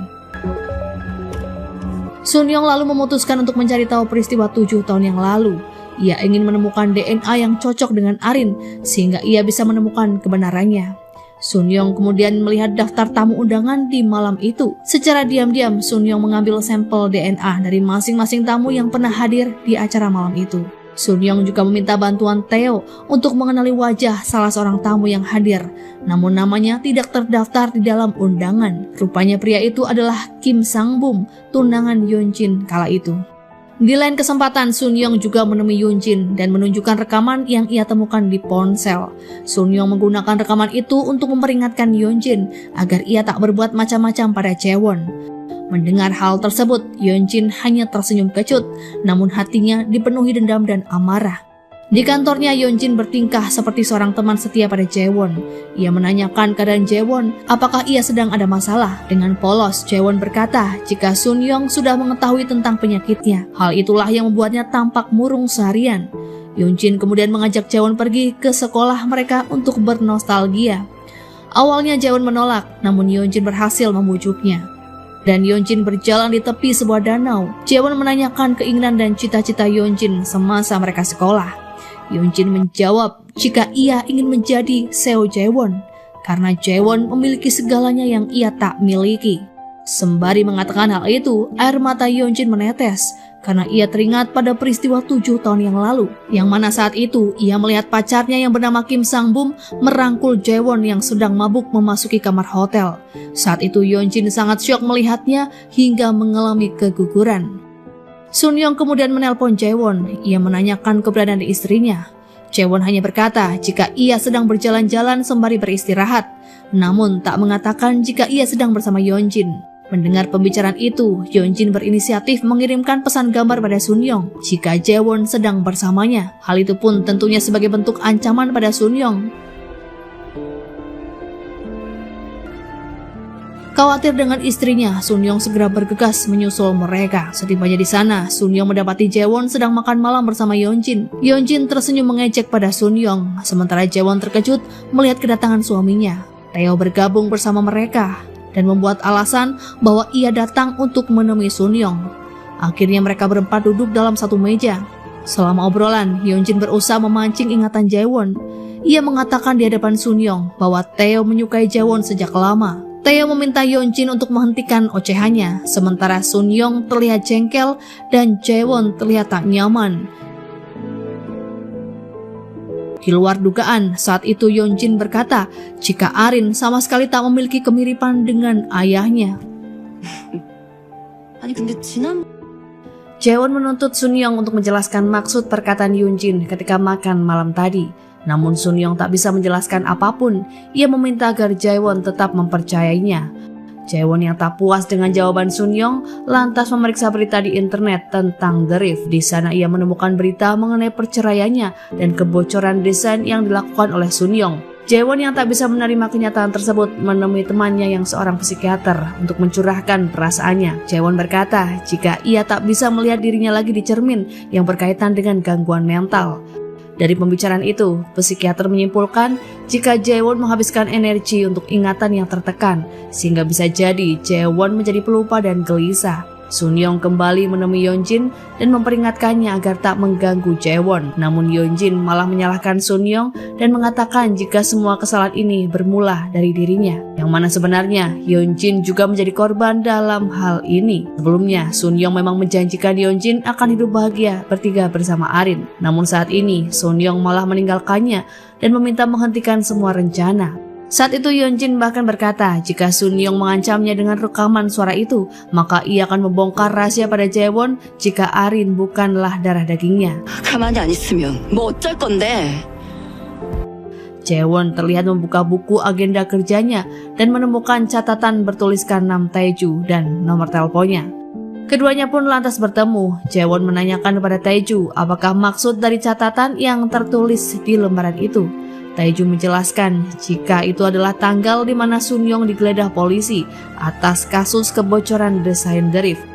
Speaker 1: Sun Young lalu memutuskan untuk mencari tahu peristiwa 7 tahun yang lalu. Ia ingin menemukan DNA yang cocok dengan Arin sehingga ia bisa menemukan kebenarannya. Sun Young kemudian melihat daftar tamu undangan di malam itu. Secara diam-diam Sun Young mengambil sampel DNA dari masing-masing tamu yang pernah hadir di acara malam itu. Sun Young juga meminta bantuan Theo untuk mengenali wajah salah seorang tamu yang hadir, namun namanya tidak terdaftar di dalam undangan. Rupanya pria itu adalah Kim Sang-bum, tunangan Yoon Jin kala itu. Di lain kesempatan, Sun Young juga menemui Yoon Jin dan menunjukkan rekaman yang ia temukan di ponsel. Sun Young menggunakan rekaman itu untuk memperingatkan Yoon Jin agar ia tak berbuat macam-macam pada Jaewon. Mendengar hal tersebut, Yoon Jin hanya tersenyum kecut, namun hatinya dipenuhi dendam dan amarah. Di kantornya, Yoon Jin bertingkah seperti seorang teman setia pada Jaewon. Ia menanyakan keadaan Jaewon, apakah ia sedang ada masalah. Dengan polos, Jaewon berkata jika Sun Young sudah mengetahui tentang penyakitnya. Hal itulah yang membuatnya tampak murung seharian. Yoon Jin kemudian mengajak Jaewon pergi ke sekolah mereka untuk bernostalgia. Awalnya Jaewon menolak, namun Yoon Jin berhasil membujuknya. Dan Yoon Jin berjalan di tepi sebuah danau. Jaewon menanyakan keinginan dan cita-cita Yoon Jin semasa mereka sekolah. Yoon Jin menjawab jika ia ingin menjadi Seo Jaewon karena Jaewon memiliki segalanya yang ia tak miliki. Sembari mengatakan hal itu, air mata Yoon Jin menetes karena ia teringat pada peristiwa 7 tahun yang lalu, yang mana saat itu ia melihat pacarnya yang bernama Kim Sang-bum merangkul Jaewon yang sedang mabuk memasuki kamar hotel. Saat itu Yoon Jin sangat syok melihatnya hingga mengalami keguguran. Sun Young kemudian menelpon Jaewon. Ia menanyakan keberadaan istrinya. Jaewon hanya berkata jika ia sedang berjalan-jalan sembari beristirahat, namun tak mengatakan jika ia sedang bersama Yoon Jin. Mendengar pembicaraan itu, Yoon Jin berinisiatif mengirimkan pesan gambar pada Sun Young jika Jaewon sedang bersamanya. Hal itu pun tentunya sebagai bentuk ancaman pada Sun Young. Khawatir dengan istrinya, Sun Yong segera bergegas menyusul mereka. Setibanya di sana, Sun Yong mendapati Jaewon sedang makan malam bersama Yeonjin. Yeonjin tersenyum mengejek pada Sun Yong, sementara Jaewon terkejut melihat kedatangan suaminya. Tae bergabung bersama mereka dan membuat alasan bahwa ia datang untuk menemui Sun Yong. Akhirnya mereka berempat duduk dalam satu meja. Selama obrolan, Yeonjin berusaha memancing ingatan Jaewon. Ia mengatakan di hadapan Sun Yong bahwa Tae menyukai Jaewon sejak lama. Tae meminta Yeonjin untuk menghentikan ocehannya, sementara Sun Yong terlihat jengkel dan Jaewon terlihat tak nyaman. Di luar dugaan, saat itu Yeonjin berkata jika Arin sama sekali tak memiliki kemiripan dengan ayahnya.
Speaker 2: 아니 근데
Speaker 1: Jaewon menuntut Sun Yong untuk menjelaskan maksud perkataan Yeonjin ketika makan malam tadi. Namun Sun Yong tak bisa menjelaskan apapun. Ia meminta agar Jaewon tetap mempercayainya. Jaewon yang tak puas dengan jawaban Sun Yong lantas memeriksa berita di internet tentang The Rift. Di sana ia menemukan berita mengenai perceraiannya dan kebocoran desain yang dilakukan oleh Sun Yong. Jaewon yang tak bisa menerima kenyataan tersebut menemui temannya yang seorang psikiater untuk mencurahkan perasaannya. Jaewon berkata jika ia tak bisa melihat dirinya lagi di cermin yang berkaitan dengan gangguan mental. Dari pembicaraan itu, psikiater menyimpulkan jika Jaewon menghabiskan energi untuk ingatan yang tertekan, sehingga bisa jadi Jaewon menjadi pelupa dan gelisah. Sun Yong kembali menemui Yeonjin dan memperingatkannya agar tak mengganggu Jaewon. Namun Yeonjin malah menyalahkan Sun Yong dan mengatakan jika semua kesalahan ini bermula dari dirinya. Yang mana sebenarnya Yeonjin juga menjadi korban dalam hal ini. Sebelumnya Sun Yong memang menjanjikan Yeonjin akan hidup bahagia bertiga bersama Arin. Namun saat ini Sun Yong malah meninggalkannya dan meminta menghentikan semua rencana. Saat itu Yeonjin bahkan berkata jika Sun Yong mengancamnya dengan rekaman suara itu, maka ia akan membongkar rahasia pada Jaewon jika Arin bukanlah darah dagingnya.
Speaker 2: 가만히 안 있으면 뭐 어쩔 건데?
Speaker 1: Jaewon terlihat membuka buku agenda kerjanya dan menemukan catatan bertuliskan nama Taeju dan nomor teleponnya. Keduanya pun lantas bertemu. Jaewon menanyakan kepada Taeju apakah maksud dari catatan yang tertulis di lembaran itu. Taeju menjelaskan jika itu adalah tanggal di mana Sun Yong digeledah polisi atas kasus kebocoran desain The Rift.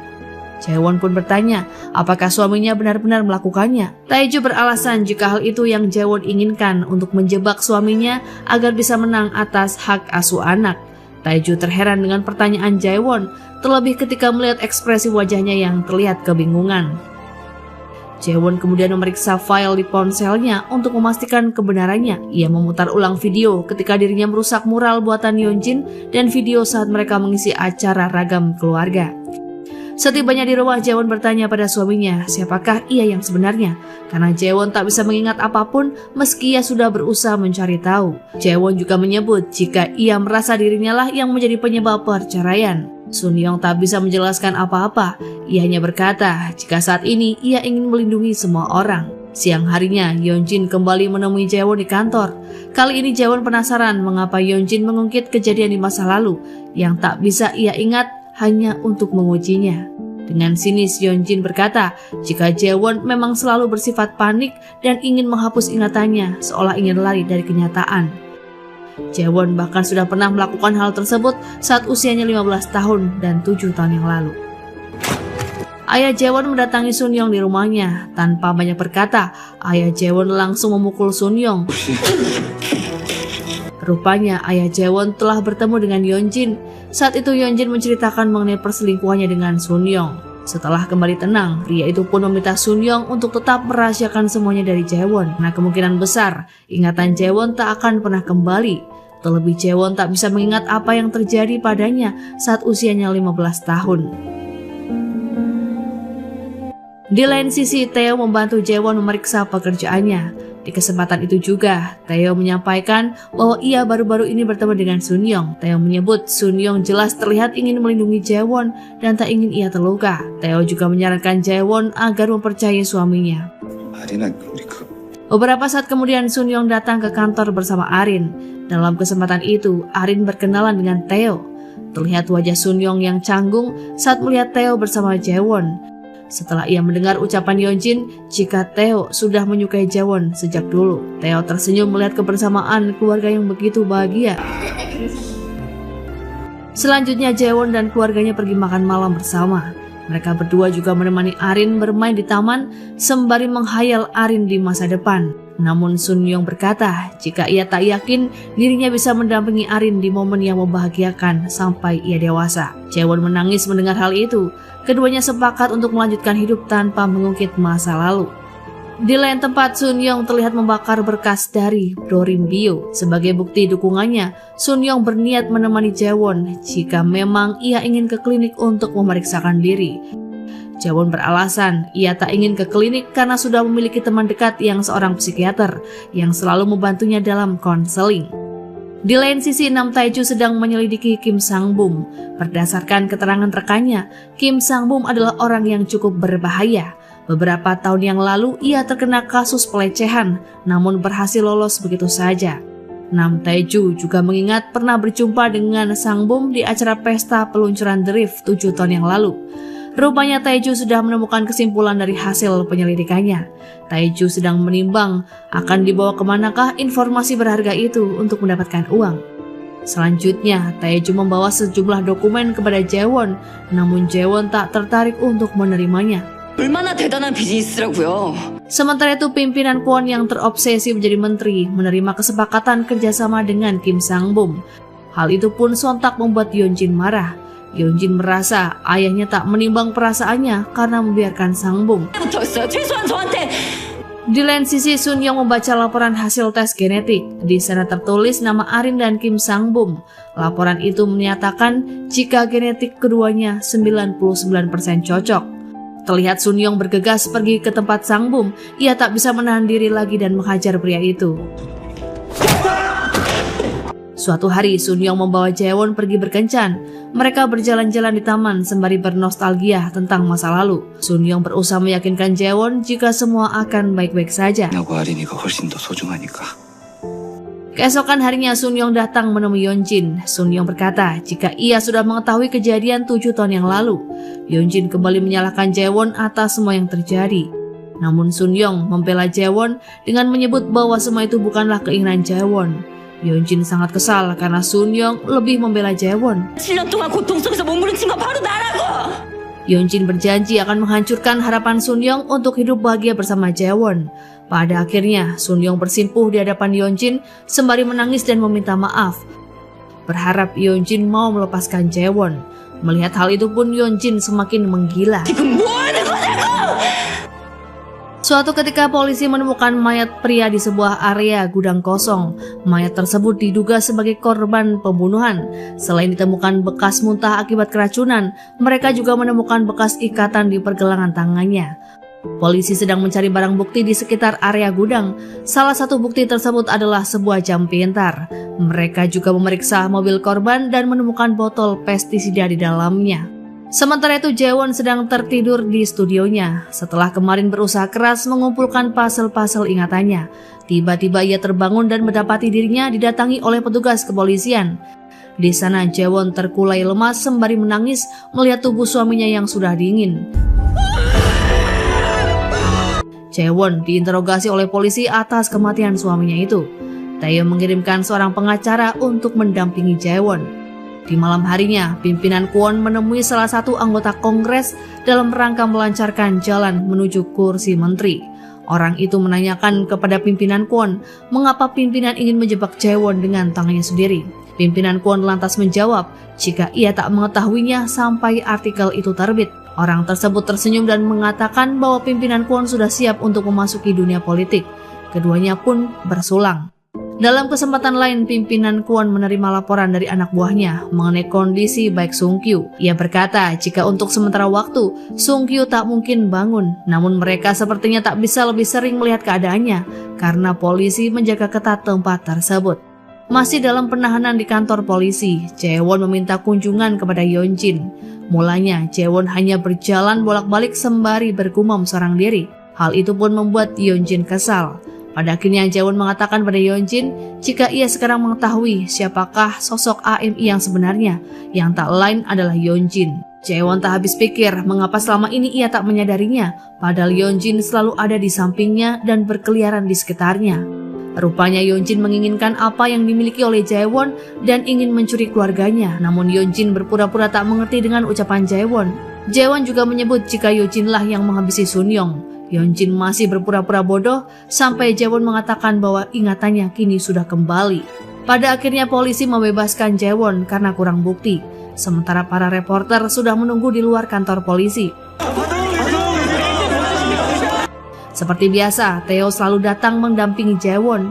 Speaker 1: Jaewon pun bertanya apakah suaminya benar-benar melakukannya. Taeju beralasan jika hal itu yang Jaewon inginkan untuk menjebak suaminya agar bisa menang atas hak asuh anak. Taeju terheran dengan pertanyaan Jaewon, terlebih ketika melihat ekspresi wajahnya yang terlihat kebingungan. Jaewon kemudian memeriksa file di ponselnya untuk memastikan kebenarannya. Ia memutar ulang video ketika dirinya merusak mural buatan Yeonjin dan video saat mereka mengisi acara ragam keluarga. Setibanya di rumah, Jaewon bertanya pada suaminya siapakah ia yang sebenarnya, karena Jaewon tak bisa mengingat apapun meski ia sudah berusaha mencari tahu. Jaewon juga menyebut jika ia merasa dirinya lah yang menjadi penyebab perceraian. Sun Yong tak bisa menjelaskan apa-apa. Ia hanya berkata jika saat ini ia ingin melindungi semua orang. Siang harinya, Yeonjin kembali menemui Jaewon di kantor. Kali ini Jaewon penasaran mengapa Yeonjin mengungkit kejadian di masa lalu yang tak bisa ia ingat hanya untuk mengujinya. Dengan sinis Yeonjin berkata jika Jaewon memang selalu bersifat panik dan ingin menghapus ingatannya seolah ingin lari dari kenyataan. Jaewon bahkan sudah pernah melakukan hal tersebut saat usianya 15 tahun dan 7 tahun yang lalu. Ayah Jaewon mendatangi Sun Yong di rumahnya. Tanpa banyak berkata, ayah Jaewon langsung memukul Sun Yong. Rupanya ayah Jaewon telah bertemu dengan Yeonjin. Saat itu Yeonjin menceritakan mengenai perselingkuhannya dengan Sun Yong. Setelah kembali tenang, pria itu pun meminta Sun Yong untuk tetap merahasiakan semuanya dari Jaewon. Nah, kemungkinan besar ingatan Jaewon tak akan pernah kembali. Terlebih Jaewon tak bisa mengingat apa yang terjadi padanya saat usianya 15 tahun. Di lain sisi, Tae membantu Jaewon memeriksa pekerjaannya. Di kesempatan itu juga, Tae menyampaikan bahwa ia baru-baru ini bertemu dengan Sun Yong. Tae menyebut Sun Yong jelas terlihat ingin melindungi Jaewon dan tak ingin ia terluka. Tae juga menyarankan Jaewon agar mempercayai suaminya. Beberapa saat kemudian Sun Yong datang ke kantor bersama Arin. Dalam kesempatan itu, Arin berkenalan dengan Tae. Terlihat wajah Sun Yong yang canggung saat melihat Tae bersama Jaewon. Setelah ia mendengar ucapan Yeonjin jika Tae sudah menyukai Jaewon sejak dulu, Tae tersenyum melihat kebersamaan keluarga yang begitu bahagia. Selanjutnya Jaewon dan keluarganya pergi makan malam bersama. Mereka berdua juga menemani Arin bermain di taman sembari menghayal Arin di masa depan. Namun Sun Young berkata jika ia tak yakin dirinya bisa mendampingi Arin di momen yang membahagiakan sampai ia dewasa. Jaewon menangis mendengar hal itu. Keduanya sepakat untuk melanjutkan hidup tanpa mengungkit masa lalu. Di lain tempat, Sun Young terlihat membakar berkas dari Bro Rim Bio. Sebagai bukti dukungannya, Sun Young berniat menemani Jaewon jika memang ia ingin ke klinik untuk memeriksakan diri. Jaewon beralasan ia tak ingin ke klinik karena sudah memiliki teman dekat yang seorang psikiater yang selalu membantunya dalam konseling. Di lain sisi, Nam Tae-ju sedang menyelidiki Kim Sang-bum. Berdasarkan keterangan rekannya, Kim Sang-bum adalah orang yang cukup berbahaya. Beberapa tahun yang lalu ia terkena kasus pelecehan, namun berhasil lolos begitu saja. Nam Tae-ju juga mengingat pernah berjumpa dengan Sang-bum di acara pesta peluncuran drift 7 tahun yang lalu. Rupanya Tae-ju sudah menemukan kesimpulan dari hasil penyelidikannya. Tae-ju sedang menimbang akan dibawa kemanakah informasi berharga itu untuk mendapatkan uang. Selanjutnya, Tae-ju membawa sejumlah dokumen kepada Jaewon, namun Jaewon tak tertarik untuk menerimanya.
Speaker 2: 얼마나 대단한 비즈니스라고요.
Speaker 1: Sementara itu, pimpinan Kwon yang terobsesi menjadi menteri menerima kesepakatan kerjasama dengan Kim Sang-bum. Hal itu pun sontak membuat Yeonjin marah. Yeonjin merasa ayahnya tak menimbang perasaannya karena membiarkan Sang-bum.
Speaker 2: 붙었어요. 최소한 저한테.
Speaker 1: Di lain sisi, Sun Young membaca laporan hasil tes genetik. Di sana tertulis nama Arin dan Kim Sang-bum. Laporan itu menyatakan jika genetik keduanya 99% cocok. Terlihat Sun Young bergegas pergi ke tempat Sang-bum. Ia tak bisa menahan diri lagi dan menghajar pria itu. Suatu hari, Sun Young membawa Jaewon pergi berkencan. Mereka berjalan-jalan di taman sembari bernostalgia tentang masa lalu. Sun Young berusaha meyakinkan Jaewon jika semua akan baik-baik saja.
Speaker 5: 나고 아린이가 훨씬 더 소중하니까.
Speaker 1: Keesokan harinya, Sun Young datang menemui Yeonjin. Sun Young berkata jika ia sudah mengetahui kejadian 7 tahun yang lalu. Yeonjin kembali menyalahkan Jaewon atas semua yang terjadi. Namun Sun Young membela Jaewon dengan menyebut bahwa semua itu bukanlah keinginan Jaewon. Yeonjin sangat kesal karena Sun Young lebih membela Jaewon.
Speaker 2: 7년 동안 고통 속에서 몸부림친 건 바로 나라고.
Speaker 1: Yeonjin berjanji akan menghancurkan harapan Sun Young untuk hidup bahagia bersama Jaewon. Pada akhirnya, Sun Young bersimpuh di hadapan Yeonjin sembari menangis dan meminta maaf. Berharap Yeonjin mau melepaskan Jaewon. Melihat hal itu pun Yeonjin semakin menggila.
Speaker 2: 지금 뭐 하는 거냐고.
Speaker 1: Suatu ketika polisi menemukan mayat pria di sebuah area gudang kosong. Mayat tersebut diduga sebagai korban pembunuhan. Selain ditemukan bekas muntah akibat keracunan, mereka juga menemukan bekas ikatan di pergelangan tangannya. Polisi sedang mencari barang bukti di sekitar area gudang. Salah satu bukti tersebut adalah sebuah jam pintar. Mereka juga memeriksa mobil korban dan menemukan botol pestisida di dalamnya. Sementara itu, Jaewon sedang tertidur di studionya. Setelah kemarin berusaha keras mengumpulkan pasel-pasel ingatannya, tiba-tiba ia terbangun dan mendapati dirinya didatangi oleh petugas kepolisian. Di sana Jaewon terkulai lemas sembari menangis melihat tubuh suaminya yang sudah dingin. Jaewon diinterogasi oleh polisi atas kematian suaminya itu. Taeyong mengirimkan seorang pengacara untuk mendampingi Jaewon. Di malam harinya, pimpinan Kwon menemui salah satu anggota Kongres dalam rangka melancarkan jalan menuju kursi menteri. Orang itu menanyakan kepada pimpinan Kwon mengapa pimpinan ingin menjebak Jaewon dengan tangannya sendiri. Pimpinan Kwon lantas menjawab jika ia tak mengetahuinya sampai artikel itu terbit. Orang tersebut tersenyum dan mengatakan bahwa pimpinan Kwon sudah siap untuk memasuki dunia politik. Keduanya pun bersulang. Dalam kesempatan lain, pimpinan Kwon menerima laporan dari anak buahnya mengenai kondisi baik Sung Kyu. Ia berkata jika untuk sementara waktu Sung Kyu tak mungkin bangun, namun mereka sepertinya tak bisa lebih sering melihat keadaannya karena polisi menjaga ketat tempat tersebut. Masih dalam penahanan di kantor polisi, Jaewon meminta kunjungan kepada Yeonjin. Mulanya, Jaewon hanya berjalan bolak-balik sembari bergumam seorang diri. Hal itu pun membuat Yeonjin kesal. Pada akhirnya Jaewon mengatakan pada Yeonjin jika ia sekarang mengetahui siapakah sosok AMI yang sebenarnya, yang tak lain adalah Yeonjin. Jaewon tak habis pikir mengapa selama ini ia tak menyadarinya, padahal Yeonjin selalu ada di sampingnya dan berkeliaran di sekitarnya. Rupanya Yeonjin menginginkan apa yang dimiliki oleh Jaewon dan ingin mencuri keluarganya. Namun Yeonjin berpura-pura tak mengerti dengan ucapan Jaewon. Jaewon juga menyebut jika Yeonjin lah yang menghabisi Sunyong. Yeonjin masih berpura-pura bodoh sampai Jaewon mengatakan bahwa ingatannya kini sudah kembali. Pada akhirnya polisi membebaskan Jaewon karena kurang bukti. Sementara para reporter sudah menunggu di luar kantor polisi. Seperti biasa, Tae-hyo selalu datang mendampingi Jaewon.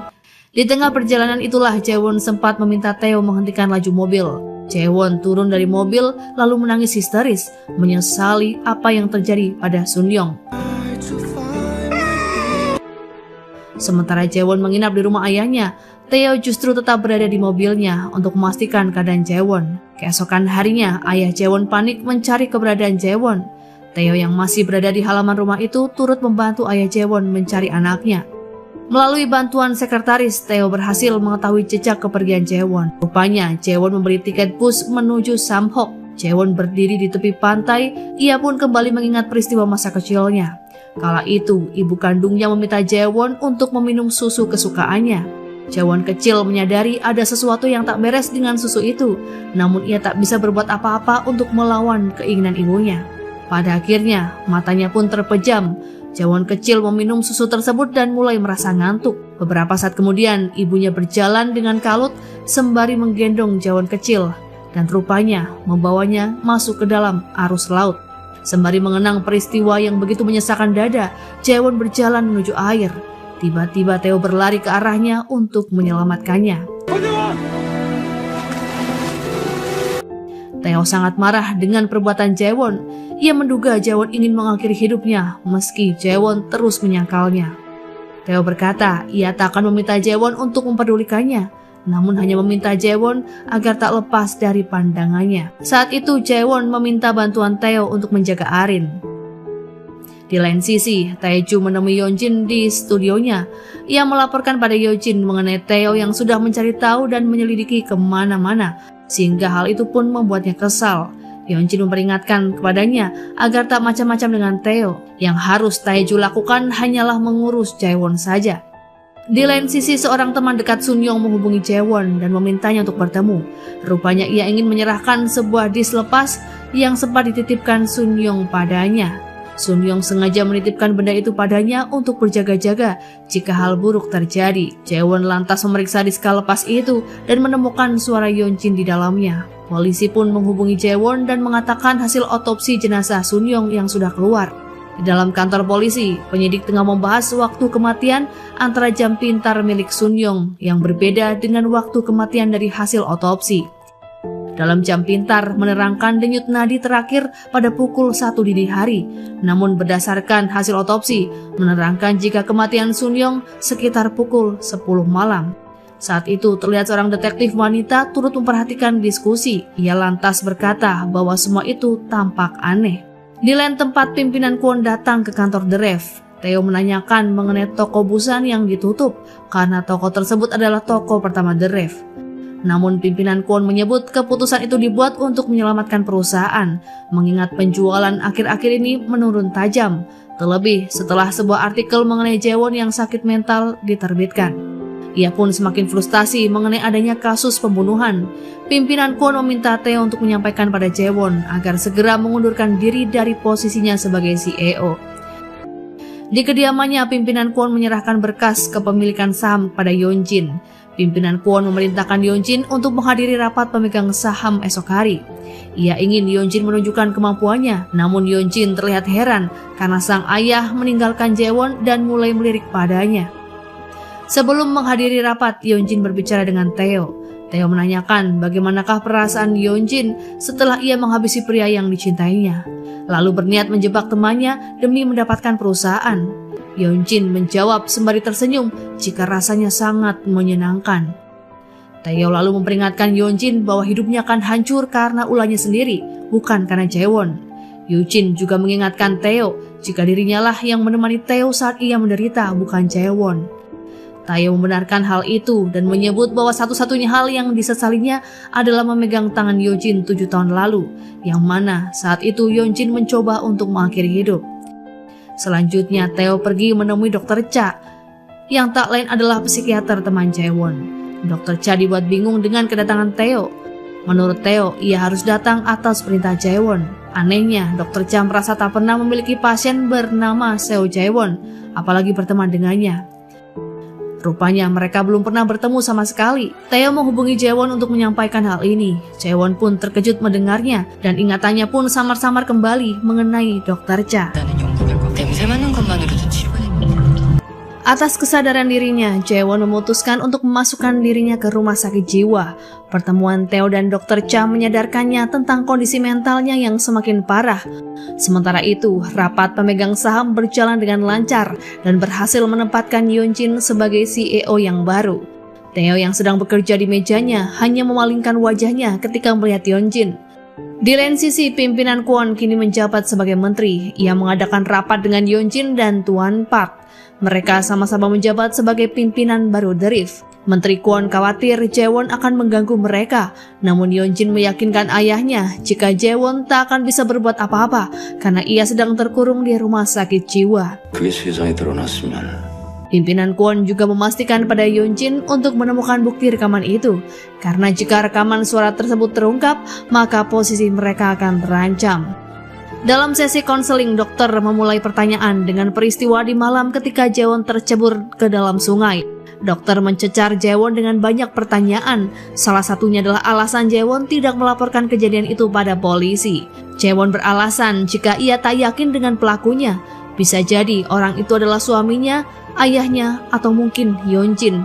Speaker 1: Di tengah perjalanan itulah Jaewon sempat meminta Tae-hyo menghentikan laju mobil. Jaewon turun dari mobil lalu menangis histeris, menyesali apa yang terjadi pada Sunyong. Sementara Jaewon menginap di rumah ayahnya, Tae-hyo justru tetap berada di mobilnya untuk memastikan keadaan Jaewon. Keesokan harinya, ayah Jaewon panik mencari keberadaan Jaewon. Tae-hyo yang masih berada di halaman rumah itu turut membantu ayah Jaewon mencari anaknya. Melalui bantuan sekretaris, Tae-hyo berhasil mengetahui jejak kepergian Jaewon. Rupanya, Jaewon membeli tiket bus menuju Samhok. Jaewon berdiri di tepi pantai, ia pun kembali mengingat peristiwa masa kecilnya. Kala itu, ibu kandungnya meminta Jaewon untuk meminum susu kesukaannya. Jaewon kecil menyadari ada sesuatu yang tak beres dengan susu itu, namun ia tak bisa berbuat apa-apa untuk melawan keinginan ibunya. Pada akhirnya, matanya pun terpejam. Jaewon kecil meminum susu tersebut dan mulai merasa ngantuk. Beberapa saat kemudian, ibunya berjalan dengan kalut sembari menggendong Jaewon kecil dan rupanya membawanya masuk ke dalam arus laut. Sembari mengenang peristiwa yang begitu menyesakan dada, Jaewon berjalan menuju air. Tiba-tiba Tae-hyo berlari ke arahnya untuk menyelamatkannya. Tae-hyo sangat marah dengan perbuatan Jaewon. Ia menduga Jaewon ingin mengakhiri hidupnya meski Jaewon terus menyangkalnya. Tae-hyo berkata ia tak akan meminta Jaewon untuk mempedulikannya, namun hanya meminta Jaewon agar tak lepas dari pandangannya. Saat itu Jaewon meminta bantuan Tae-hyo untuk menjaga Arin. Di lain sisi, Tae-ju menemui Yeonjin di studionya. Ia melaporkan pada Yeonjin mengenai Tae-hyo yang sudah mencari tahu dan menyelidiki kemana-mana, sehingga hal itu pun membuatnya kesal. Yeonjin memperingatkan kepadanya agar tak macam-macam dengan Tae-hyo. Yang harus Tae-ju lakukan hanyalah mengurus Jaewon saja. Di lain sisi, seorang teman dekat Sunyong menghubungi Jaewon dan memintanya untuk bertemu. Rupanya ia ingin menyerahkan sebuah disk lepas yang sempat dititipkan Sunyong padanya. Sunyong sengaja menitipkan benda itu padanya untuk berjaga-jaga jika hal buruk terjadi. Jaewon lantas memeriksa disk lepas itu dan menemukan suara Yeonjin di dalamnya. Polisi pun menghubungi Jaewon dan mengatakan hasil otopsi jenazah Sunyong yang sudah keluar. Di dalam kantor polisi, penyidik tengah membahas waktu kematian antara jam pintar milik Sunyong yang berbeda dengan waktu kematian dari hasil otopsi. Dalam jam pintar menerangkan denyut nadi terakhir pada pukul 1 dini hari, namun berdasarkan hasil otopsi menerangkan jika kematian Sunyong sekitar pukul 10 malam. Saat itu terlihat seorang detektif wanita turut memperhatikan diskusi. Ia lantas berkata bahwa semua itu tampak aneh. Di lain tempat, pimpinan Kwon datang ke kantor The Ref. Tae-hyo menanyakan mengenai toko Busan yang ditutup karena toko tersebut adalah toko pertama The Ref. Namun pimpinan Kwon menyebut keputusan itu dibuat untuk menyelamatkan perusahaan, mengingat penjualan akhir-akhir ini menurun tajam, terlebih setelah sebuah artikel mengenai Jaewon yang sakit mental diterbitkan. Ia pun semakin frustasi mengenai adanya kasus pembunuhan. Pimpinan Kwon meminta Tae-hyo untuk menyampaikan pada Jaewon agar segera mengundurkan diri dari posisinya sebagai CEO. Di kediamannya, pimpinan Kwon menyerahkan berkas kepemilikan saham pada Yeonjin. Pimpinan Kwon memerintahkan Yeonjin untuk menghadiri rapat pemegang saham esok hari. Ia ingin Yeonjin menunjukkan kemampuannya, namun Yeonjin terlihat heran karena sang ayah meninggalkan Jaewon dan mulai melirik padanya. Sebelum menghadiri rapat, Yeonjin berbicara dengan Tae-hyo. Tae-hyo menanyakan bagaimanakah perasaan Yeonjin setelah ia menghabisi pria yang dicintainya, lalu berniat menjebak temannya demi mendapatkan perusahaan. Yeonjin menjawab sembari tersenyum jika rasanya sangat menyenangkan. Tae-hyo lalu memperingatkan Yeonjin bahwa hidupnya akan hancur karena ulahnya sendiri, bukan karena Jaewon. Yeonjin juga mengingatkan Tae-hyo jika dirinya lah yang menemani Tae-hyo saat ia menderita, bukan Jaewon. Tae-hyo membenarkan hal itu dan menyebut bahwa satu-satunya hal yang disesalinya adalah memegang tangan Yeonjin 7 tahun lalu, yang mana saat itu Yeonjin mencoba untuk mengakhiri hidup. Selanjutnya Tae-hyo pergi menemui Dr. Cha. yang tak lain adalah psikiater teman Jaewon. Dr. Cha dibuat bingung dengan kedatangan Theo. Menurut Theo, ia harus datang atas perintah Jaewon. Anehnya, Dr. Cha merasa tak pernah memiliki pasien bernama Seo Jaewon, apalagi berteman dengannya. Rupanya mereka belum pernah bertemu sama sekali. Theo menghubungi Jaewon untuk menyampaikan hal ini. Jaewon pun terkejut mendengarnya dan ingatannya pun samar-samar kembali mengenai Dr. Cha.
Speaker 2: 냄새 맡는 것만으로도 치료가 됩니다.
Speaker 1: Atas kesadaran dirinya, Jaewon memutuskan untuk memasukkan dirinya ke rumah sakit jiwa. Pertemuan Theo dan Dr. Cha menyadarkannya tentang kondisi mentalnya yang semakin parah. Sementara itu, rapat pemegang saham berjalan dengan lancar dan berhasil menempatkan Yeonjin sebagai CEO yang baru. Theo yang sedang bekerja di mejanya hanya memalingkan wajahnya ketika melihat Yeonjin. Di lain sisi, pimpinan Kwon kini menjabat sebagai menteri. Ia mengadakan rapat dengan Yeonjin dan Tuan Park. Mereka sama-sama menjabat sebagai pimpinan baru The Rift. Menteri Kwon khawatir Jaewon akan mengganggu mereka, namun Yeonjin meyakinkan ayahnya jika Jaewon tak akan bisa berbuat apa-apa karena ia sedang terkurung di rumah sakit jiwa.
Speaker 5: 그게 세상에 드러났으면
Speaker 1: Pimpinan Kwon juga memastikan pada Yeonjin untuk menemukan bukti rekaman itu, karena jika rekaman suara tersebut terungkap, maka posisi mereka akan terancam. Dalam sesi konseling, dokter memulai pertanyaan dengan peristiwa di malam ketika Jaewon tercebur ke dalam sungai. Dokter mencecar Jaewon dengan banyak pertanyaan. Salah satunya adalah alasan Jaewon tidak melaporkan kejadian itu pada polisi. Jaewon beralasan jika ia tak yakin dengan pelakunya. Bisa jadi orang itu adalah suaminya, ayahnya, atau mungkin Yeonjin.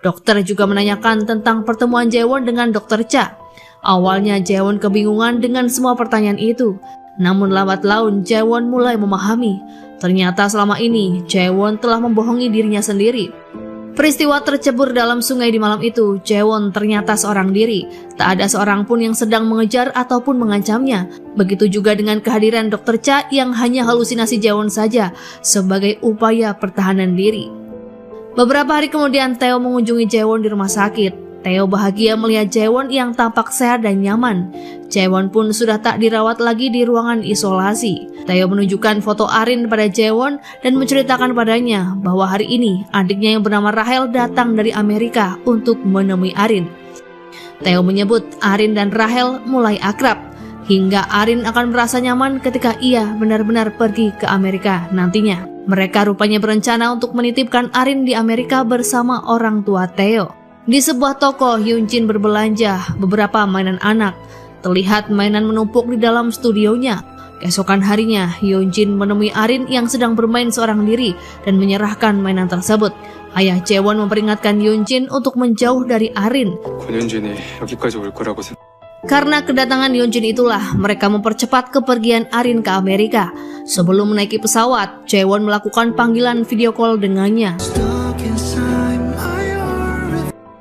Speaker 1: Dokter juga menanyakan tentang pertemuan Jaewon dengan Dr. Cha. Awalnya Jaewon kebingungan dengan semua pertanyaan itu. Namun lambat laun Jaewon mulai memahami. Ternyata selama ini Jaewon telah membohongi dirinya sendiri. Peristiwa tercebur dalam sungai di malam itu, Jaewon ternyata seorang diri. Tak ada seorang pun yang sedang mengejar ataupun mengancamnya. Begitu juga dengan kehadiran Dr. Cha yang hanya halusinasi Jaewon saja sebagai upaya pertahanan diri. Beberapa hari kemudian Theo mengunjungi Jaewon di rumah sakit. Theo bahagia melihat Jaewon yang tampak sehat dan nyaman. Jaewon pun sudah tak dirawat lagi di ruangan isolasi. Theo menunjukkan foto Arin pada Jaewon dan menceritakan padanya bahwa hari ini adiknya yang bernama Rahel datang dari Amerika untuk menemui Arin. Theo menyebut Arin dan Rahel mulai akrab, hingga Arin akan merasa nyaman ketika ia benar-benar pergi ke Amerika nantinya. Mereka rupanya berencana untuk menitipkan Arin di Amerika bersama orang tua Theo. Di sebuah toko, Yeonjin berbelanja beberapa mainan anak. Terlihat mainan menumpuk di dalam studionya. Keesokan harinya, Yeonjin menemui Arin yang sedang bermain seorang diri dan menyerahkan mainan tersebut. Ayah Jaewon memperingatkan Yeonjin untuk menjauh dari Arin.
Speaker 4: 권현진이 여기까지 올 거라고 생각.
Speaker 1: Karena kedatangan Yeonjin itulah mereka mempercepat kepergian Arin ke Amerika. Sebelum menaiki pesawat, Jaewon melakukan panggilan video call dengannya.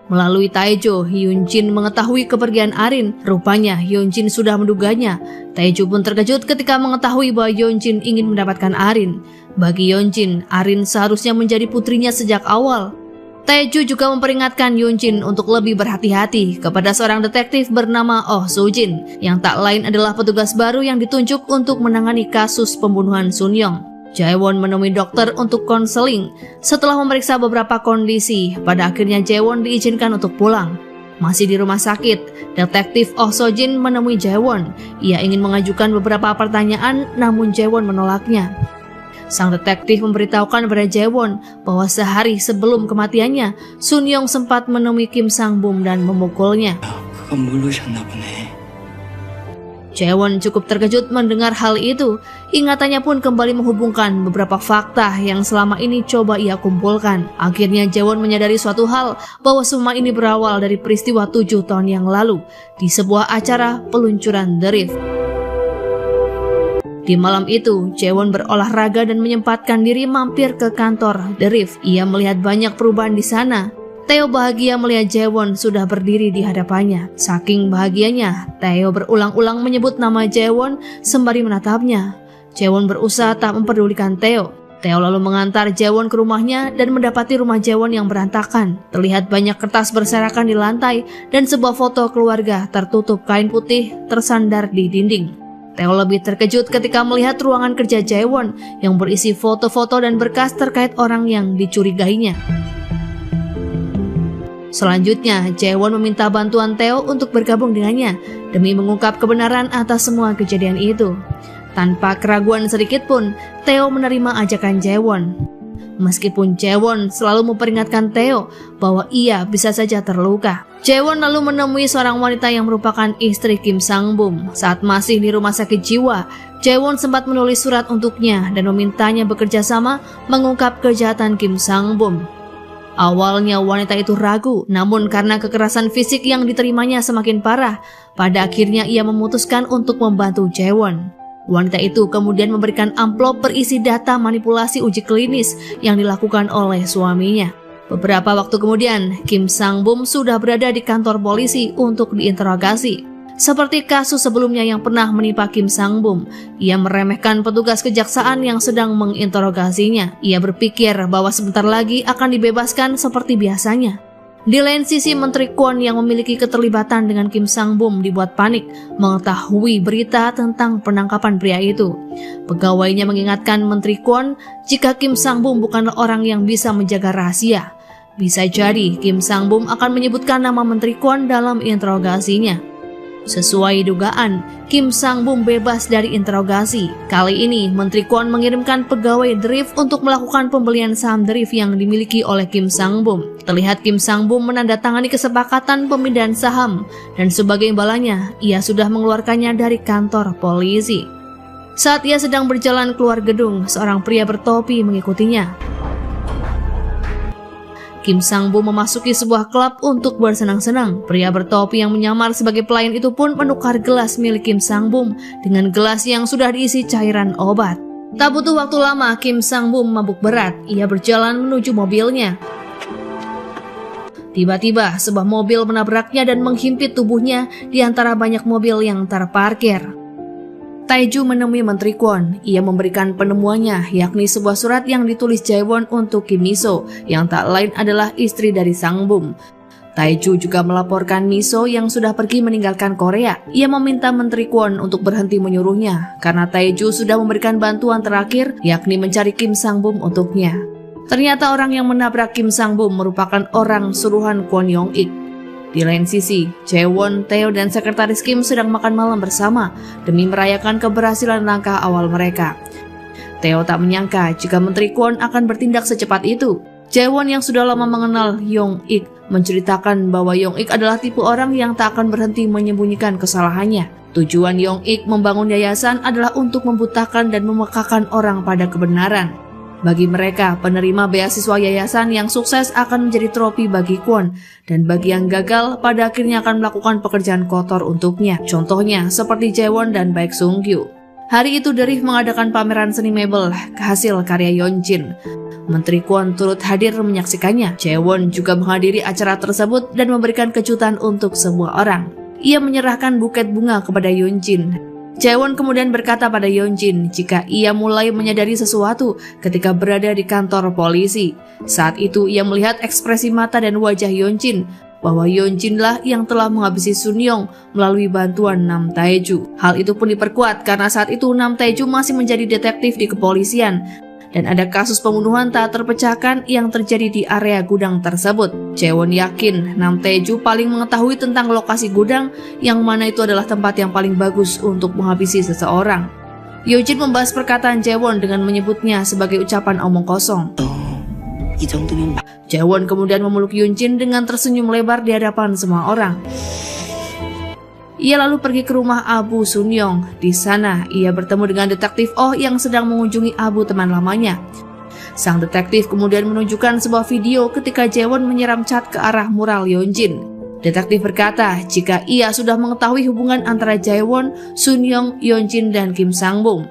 Speaker 1: Melalui Taejo, Yeonjin mengetahui kepergian Arin. Rupanya Yeonjin sudah menduganya. Taejo pun terkejut ketika mengetahui bahwa Yeonjin ingin mendapatkan Arin. Bagi Yeonjin, Arin seharusnya menjadi putrinya sejak awal. Taejo juga memperingatkan Yeonjin untuk lebih berhati-hati kepada seorang detektif bernama Oh Soo-jin, yang tak lain adalah petugas baru yang ditunjuk untuk menangani kasus pembunuhan Sun Young. Jaewon menemui dokter untuk konseling. Setelah memeriksa beberapa kondisi, pada akhirnya Jaewon diizinkan untuk pulang. Masih di rumah sakit, detektif Oh Soo-jin menemui Jaewon. Ia ingin mengajukan beberapa pertanyaan, namun Jaewon menolaknya. Sang detektif memberitahukan kepada Jaewon bahwa sehari sebelum kematiannya, Sun Young sempat menemui Kim Sang-bum dan memukulnya.
Speaker 5: 그건 모르셨나 보네.
Speaker 1: Jaewon cukup terkejut mendengar hal itu. Ingatannya pun kembali menghubungkan beberapa fakta yang selama ini coba ia kumpulkan. Akhirnya Jaewon menyadari suatu hal, bahwa semua ini berawal dari peristiwa 7 tahun yang lalu di sebuah acara peluncuran The Rift. Di malam itu, Jaewon berolahraga dan menyempatkan diri mampir ke kantor The Rift. Ia melihat banyak perubahan di sana. Theo bahagia melihat Jaewon sudah berdiri di hadapannya. Saking bahagianya, Theo berulang-ulang menyebut nama Jaewon sembari menatapnya. Jaewon berusaha tak mempedulikan Theo. Theo lalu mengantar Jaewon ke rumahnya dan mendapati rumah Jaewon yang berantakan. Terlihat banyak kertas berserakan di lantai dan sebuah foto keluarga tertutup kain putih tersandar di dinding. Tae lebih terkejut ketika melihat ruangan kerja Jaewon yang berisi foto-foto dan berkas terkait orang yang dicurigainya. Selanjutnya, Jaewon meminta bantuan Tae untuk bergabung dengannya demi mengungkap kebenaran atas semua kejadian itu. Tanpa keraguan sedikit pun, Tae menerima ajakan Jaewon. Meskipun Jaewon selalu memperingatkan Tae bahwa ia bisa saja terluka. Jaewon lalu menemui seorang wanita yang merupakan istri Kim Sang-bum. Saat masih di rumah sakit jiwa, Jaewon sempat menulis surat untuknya dan memintanya bekerja sama mengungkap kejahatan Kim Sang-bum. Awalnya wanita itu ragu, namun karena kekerasan fisik yang diterimanya semakin parah, pada akhirnya ia memutuskan untuk membantu Jaewon. Wanita itu kemudian memberikan amplop berisi data manipulasi uji klinis yang dilakukan oleh suaminya. Beberapa waktu kemudian, Kim Sang-bum sudah berada di kantor polisi untuk diinterogasi. Seperti kasus sebelumnya yang pernah menimpa Kim Sang-bum, ia meremehkan petugas kejaksaan yang sedang menginterogasinya. Ia berpikir bahwa sebentar lagi akan dibebaskan seperti biasanya. Di lain sisi, Menteri Kwon yang memiliki keterlibatan dengan Kim Sang-bum dibuat panik mengetahui berita tentang penangkapan pria itu. Pegawainya mengingatkan Menteri Kwon jika Kim Sang-bum bukanlah orang yang bisa menjaga rahasia. Bisa jadi Kim Sang-bum akan menyebutkan nama Menteri Kwon dalam interogasinya. Sesuai dugaan, Kim Sang-bum bebas dari interogasi. Kali ini, Menteri Kwon mengirimkan pegawai Drift untuk melakukan pembelian saham Drift yang dimiliki oleh Kim Sang-bum. Terlihat Kim Sang-bum menandatangani kesepakatan pemindahan saham, dan sebagai imbalannya, ia sudah mengeluarkannya dari kantor polisi. Saat ia sedang berjalan keluar gedung, seorang pria bertopi mengikutinya. Kim Sang-bum memasuki sebuah klub untuk bersenang-senang. Pria bertopi yang menyamar sebagai pelayan itu pun menukar gelas milik Kim Sang-bum dengan gelas yang sudah diisi cairan obat. Tak butuh waktu lama, Kim Sang-bum mabuk berat. Ia berjalan menuju mobilnya. Tiba-tiba, sebuah mobil menabraknya dan menghimpit tubuhnya di antara banyak mobil yang terparkir. Taeju menemui Menteri Kwon. Ia memberikan penemuannya, yakni sebuah surat yang ditulis Jaewon untuk Kim Miso, yang tak lain adalah istri dari Sang-bum. Taeju juga melaporkan Miso yang sudah pergi meninggalkan Korea. Ia meminta Menteri Kwon untuk berhenti menyuruhnya, karena Taeju sudah memberikan bantuan terakhir, yakni mencari Kim Sang-bum untuknya. Ternyata orang yang menabrak Kim Sang-bum merupakan orang suruhan Kwon Yong-ik. Di lain sisi, Jaewon, Tae dan sekretaris Kim sedang makan malam bersama demi merayakan keberhasilan langkah awal mereka. Tae tak menyangka jika Menteri Kwon akan bertindak secepat itu. Jaewon yang sudah lama mengenal Yong-ik menceritakan bahwa Yong-ik adalah tipe orang yang tak akan berhenti menyembunyikan kesalahannya. Tujuan Yong-ik membangun yayasan adalah untuk membutakan dan memekakan orang pada kebenaran. Bagi mereka, penerima beasiswa yayasan yang sukses akan menjadi trofi bagi Kwon, dan bagi yang gagal, pada akhirnya akan melakukan pekerjaan kotor untuknya. Contohnya, seperti Jaewon dan Baek Sung-kyu. Hari itu Derif mengadakan pameran seni mebel hasil karya Yeonjin. Menteri Kwon turut hadir menyaksikannya. Jaewon juga menghadiri acara tersebut dan memberikan kejutan untuk semua orang. Ia menyerahkan buket bunga kepada Yeonjin. Jaewon kemudian berkata pada Yeonjin jika ia mulai menyadari sesuatu ketika berada di kantor polisi. Saat itu ia melihat ekspresi mata dan wajah Yeonjin bahwa Yeonjinlah yang telah menghabisi Sun-young melalui bantuan Nam Taeju. Hal itu pun diperkuat karena saat itu Nam Taeju masih menjadi detektif di kepolisian dan ada kasus pembunuhan tak terpecahkan yang terjadi di area gudang tersebut. Jaewon yakin Nam Taeju paling mengetahui tentang lokasi gudang, yang mana itu adalah tempat yang paling bagus untuk menghabisi seseorang. Yeonjin membahas perkataan Jaewon dengan menyebutnya sebagai ucapan omong kosong.
Speaker 5: 이 정도면
Speaker 1: Jaewon kemudian memeluk Yeonjin dengan tersenyum lebar di hadapan semua orang. Ia lalu pergi ke rumah Abu Sun-young. Di sana, ia bertemu dengan detektif Oh yang sedang mengunjungi Abu, teman lamanya. Sang detektif kemudian menunjukkan sebuah video ketika Jaewon menyiram cat ke arah mural Yeonjin. Detektif berkata jika ia sudah mengetahui hubungan antara Jaewon, Sun-young, Yeonjin, dan Kim Sang-bum.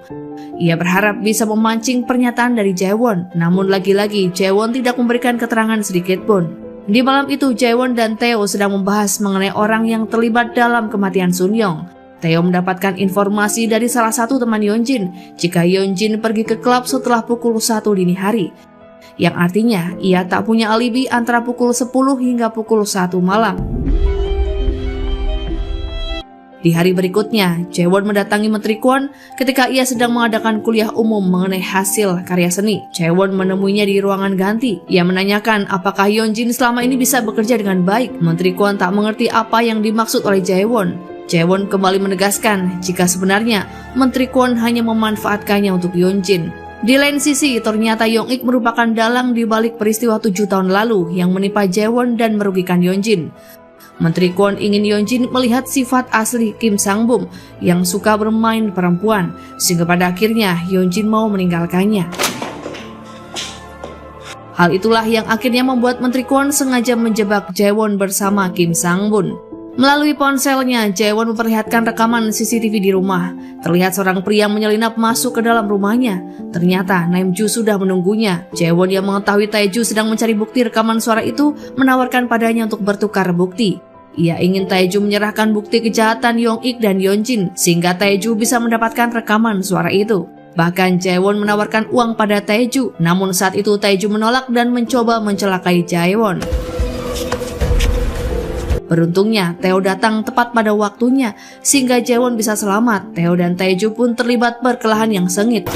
Speaker 1: Ia berharap bisa memancing pernyataan dari Jaewon, namun lagi-lagi Jaewon tidak memberikan keterangan sedikit pun. Di malam itu, Jaewon dan Tae sedang membahas mengenai orang yang terlibat dalam kematian Sun-young. Tae mendapatkan informasi dari salah satu teman Yeonjin jika Yeonjin pergi ke klub setelah pukul 1 dini hari, yang artinya ia tak punya alibi antara pukul 10 hingga pukul 1 malam. Di hari berikutnya, Jaewon mendatangi Menteri Kwon ketika ia sedang mengadakan kuliah umum mengenai hasil karya seni. Jaewon menemuinya di ruangan ganti. Ia menanyakan apakah Yeonjin selama ini bisa bekerja dengan baik. Menteri Kwon tak mengerti apa yang dimaksud oleh Jaewon. Jaewon kembali menegaskan jika sebenarnya Menteri Kwon hanya memanfaatkannya untuk Yeonjin. Di lain sisi, ternyata Yong-ik merupakan dalang di balik peristiwa 7 tahun lalu yang menimpa Jaewon dan merugikan Yeonjin. Menteri Kwon ingin Yeonjin melihat sifat asli Kim Sang-bum yang suka bermain perempuan, sehingga pada akhirnya Yeonjin mau meninggalkannya. Hal itulah yang akhirnya membuat Menteri Kwon sengaja menjebak Jaewon bersama Kim Sang-bum. Melalui ponselnya, Jaewon memperlihatkan rekaman CCTV di rumah. Terlihat seorang pria menyelinap masuk ke dalam rumahnya. Ternyata Namju sudah menunggunya. Jaewon yang mengetahui Taeju sedang mencari bukti rekaman suara itu menawarkan padanya untuk bertukar bukti. Ia ingin Taeju menyerahkan bukti kejahatan Yong-ik dan Yeonjin sehingga Taeju bisa mendapatkan rekaman suara itu. Bahkan Jaewon menawarkan uang pada Taeju, namun saat itu Taeju menolak dan mencoba mencelakai Jaewon. Beruntungnya, Tae datang tepat pada waktunya sehingga Jaewon bisa selamat. Tae dan Taeju pun terlibat perkelahian yang sengit.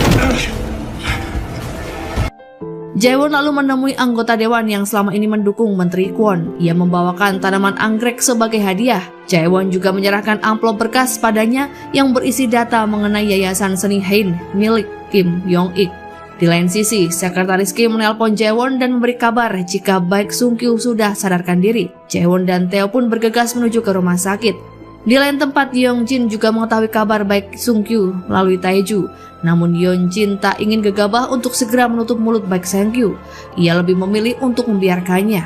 Speaker 1: Jaewon lalu menemui anggota dewan yang selama ini mendukung Menteri Kwon. Ia membawakan tanaman anggrek sebagai hadiah. Jaewon juga menyerahkan amplop berkas padanya yang berisi data mengenai yayasan seni Hein milik Kim Yong-ik. Di lain sisi, sekretaris Kim menelpon Jaewon dan memberi kabar jika Baek Sung-kyu sudah sadarkan diri. Jaewon dan Tae pun bergegas menuju ke rumah sakit. Di lain tempat, Yeonjin juga mengetahui kabar Baek Sung-kyu melalui Taeju. Namun Yeonjin tak ingin gegabah untuk segera menutup mulut Baek Sung-kyu. Ia lebih memilih untuk membiarkannya.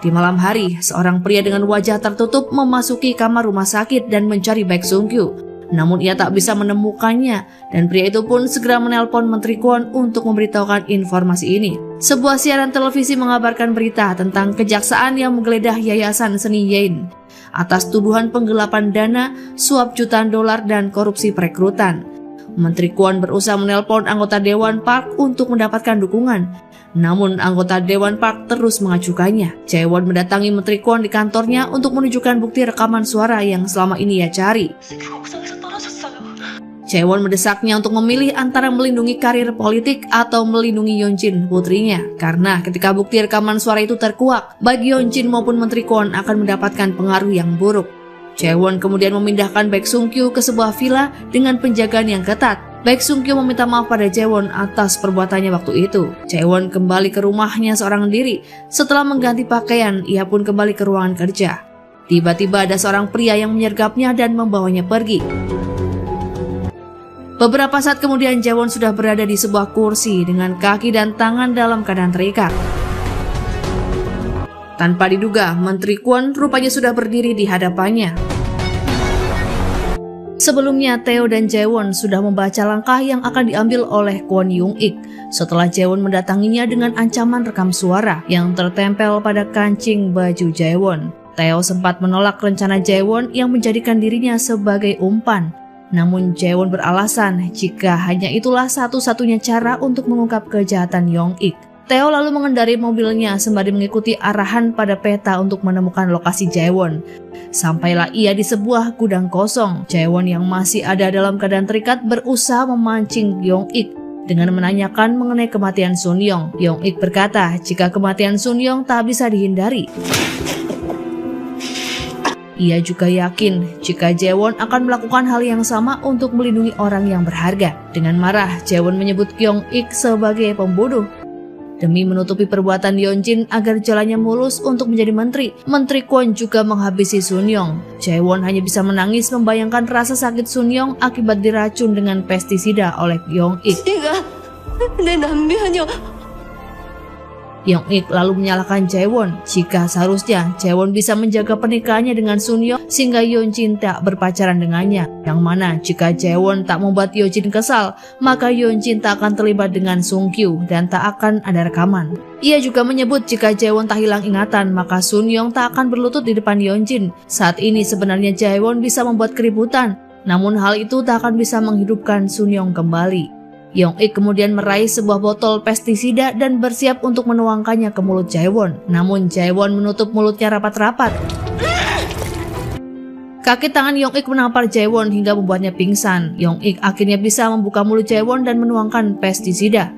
Speaker 1: Di malam hari, seorang pria dengan wajah tertutup memasuki kamar rumah sakit dan mencari Baek Sung-kyu. Namun ia tak bisa menemukannya dan pria itu pun segera menelpon Menteri Kwon untuk memberitahukan informasi ini. Sebuah siaran televisi mengabarkan berita tentang kejaksaan yang menggeledah yayasan seni Yein atas tuduhan penggelapan dana, suap jutaan dolar dan korupsi perekrutan. Menteri Kwon berusaha menelpon anggota Dewan Park untuk mendapatkan dukungan. Namun anggota Dewan Park terus mengacukannya. Jaewon mendatangi Menteri Kwon di kantornya untuk menunjukkan bukti rekaman suara yang selama ini ia cari. Jaewon mendesaknya untuk memilih antara melindungi karir politik atau melindungi Yeonjin, putrinya. Karena ketika bukti rekaman suara itu terkuak, baik Yeonjin maupun Menteri Kwon akan mendapatkan pengaruh yang buruk. Jaewon kemudian memindahkan Baek Sung-kyu ke sebuah villa dengan penjagaan yang ketat. Baek Sung-kyu meminta maaf pada Jaewon atas perbuatannya waktu itu. Jaewon kembali ke rumahnya seorang diri. Setelah mengganti pakaian, ia pun kembali ke ruangan kerja. Tiba-tiba ada seorang pria yang menyergapnya dan membawanya pergi. Beberapa saat kemudian Jaewon sudah berada di sebuah kursi dengan kaki dan tangan dalam keadaan terikat. Tanpa diduga, Menteri Kwon rupanya sudah berdiri di hadapannya. Sebelumnya, Tae dan Jaewon sudah membaca langkah yang akan diambil oleh Kwon Yung-ik setelah Jaewon mendatanginya dengan ancaman rekam suara yang tertempel pada kancing baju Jaewon. Tae sempat menolak rencana Jaewon yang menjadikan dirinya sebagai umpan. Namun Jaewon beralasan jika hanya itulah satu-satunya cara untuk mengungkap kejahatan Yong-ik. Tae lalu mengendarai mobilnya sembari mengikuti arahan pada peta untuk menemukan lokasi Jaewon. Sampailah ia di sebuah gudang kosong. Jaewon yang masih ada dalam keadaan terikat berusaha memancing Yong-ik dengan menanyakan mengenai kematian Sun Yong. Yong-ik berkata jika kematian Sun Yong tak bisa dihindari. Ia juga yakin jika Jaewon akan melakukan hal yang sama untuk melindungi orang yang berharga. Dengan marah, Jaewon menyebut Kyung-ik sebagai pembunuh. Demi menutupi perbuatan Yeonjin agar jalannya mulus untuk menjadi menteri, Menteri Kwon juga menghabisi Sun Yong. Jaewon hanya bisa menangis membayangkan rasa sakit Sun Yong akibat diracun dengan pestisida oleh Yong-ik. Yong-ik lalu menyalahkan Jaewon jika seharusnya Jaewon bisa menjaga pernikahannya dengan Sun Yong sehingga Yeonjin tak berpacaran dengannya. Yang mana jika Jaewon tak membuat Yeonjin kesal, maka Yeonjin tak akan terlibat dengan Sung-kyu dan tak akan ada rekaman. Ia juga menyebut jika Jaewon tak hilang ingatan, maka Sun Yong tak akan berlutut di depan Yeonjin. Saat ini sebenarnya Jaewon bisa membuat keributan, namun hal itu tak akan bisa menghidupkan Sun Yong kembali. Yong-ik kemudian meraih sebuah botol pestisida dan bersiap untuk menuangkannya ke mulut Jaewon. Namun Jaewon menutup mulutnya rapat-rapat. Kaki tangan Yong-ik menampar Jae-won hingga membuatnya pingsan. Yong-ik akhirnya bisa membuka mulut Jae-won dan menuangkan pestisida.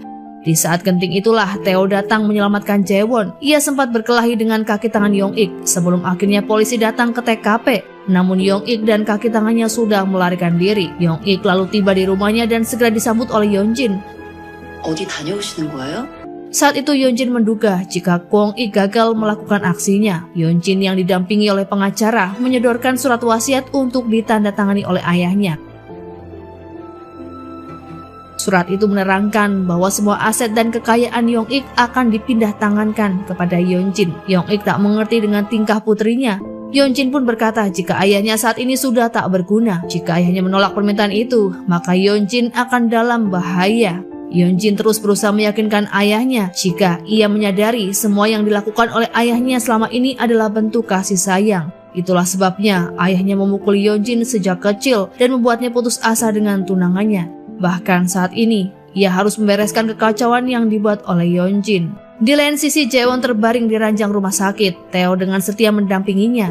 Speaker 1: Di saat genting itulah Tae-oh datang menyelamatkan Jae-won. Ia sempat berkelahi dengan kaki tangan Yong-ik sebelum akhirnya polisi datang ke TKP. Namun Yong-ik dan kaki tangannya sudah melarikan diri. Yong-ik lalu tiba di rumahnya dan segera disambut oleh Yeonjin.
Speaker 5: 어디 다녀오시는 거예요?
Speaker 1: Saat itu Yeonjin menduga jika Kwon-ik gagal melakukan aksinya. Yeonjin yang didampingi oleh pengacara menyodorkan surat wasiat untuk ditandatangani oleh ayahnya. Surat itu menerangkan bahwa semua aset dan kekayaan Yong-ik akan dipindah tangankan kepada Yeonjin. Yong-ik tak mengerti dengan tingkah putrinya. Yeonjin pun berkata jika ayahnya saat ini sudah tak berguna. Jika ayahnya menolak permintaan itu, maka Yeonjin akan dalam bahaya. Yeonjin terus berusaha meyakinkan ayahnya jika ia menyadari semua yang dilakukan oleh ayahnya selama ini adalah bentuk kasih sayang. Itulah sebabnya ayahnya memukuli Yeonjin sejak kecil dan membuatnya putus asa dengan tunangannya. Bahkan saat ini, ia harus membereskan kekacauan yang dibuat oleh Yeonjin. Di lain sisi, Jae-won terbaring di ranjang rumah sakit. Tae-oh dengan setia mendampinginya.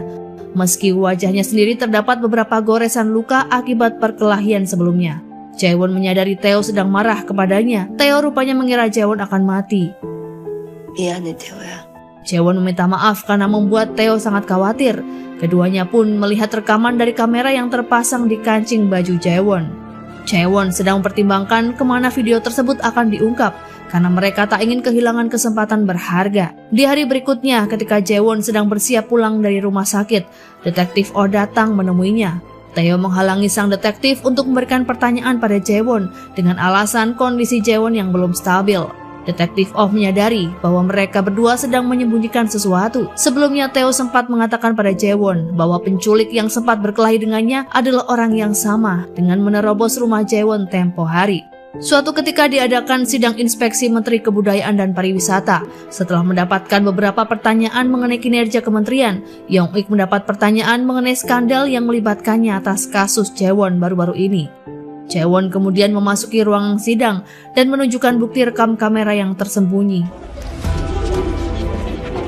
Speaker 1: Meski wajahnya sendiri terdapat beberapa goresan luka akibat perkelahian sebelumnya. Jae-won menyadari Tae-oh sedang marah kepadanya. Tae-oh rupanya mengira Jae-won akan mati.
Speaker 5: 미안해, 태호야.
Speaker 1: Jae-won meminta maaf karena membuat Tae-oh sangat khawatir. Keduanya pun melihat rekaman dari kamera yang terpasang di kancing baju Jae-won. Jae-won sedang mempertimbangkan kemana video tersebut akan diungkap karena mereka tak ingin kehilangan kesempatan berharga. Di hari berikutnya ketika Jae-won sedang bersiap pulang dari rumah sakit, detektif Oh datang menemuinya. Tae-oh menghalangi sang detektif untuk memberikan pertanyaan pada Jae-won dengan alasan kondisi Jae-won yang belum stabil. Detektif Oh menyadari bahwa mereka berdua sedang menyembunyikan sesuatu. Sebelumnya Tae-oh sempat mengatakan pada Jae-won bahwa penculik yang sempat berkelahi dengannya adalah orang yang sama dengan menerobos rumah Jae-won tempo hari. Suatu ketika diadakan sidang inspeksi Menteri Kebudayaan dan Pariwisata. Setelah mendapatkan beberapa pertanyaan mengenai kinerja kementerian, Yong-ik mendapat pertanyaan mengenai skandal yang melibatkannya atas kasus Jae-won baru-baru ini. Jae-won kemudian memasuki ruang sidang dan menunjukkan bukti rekam kamera yang tersembunyi.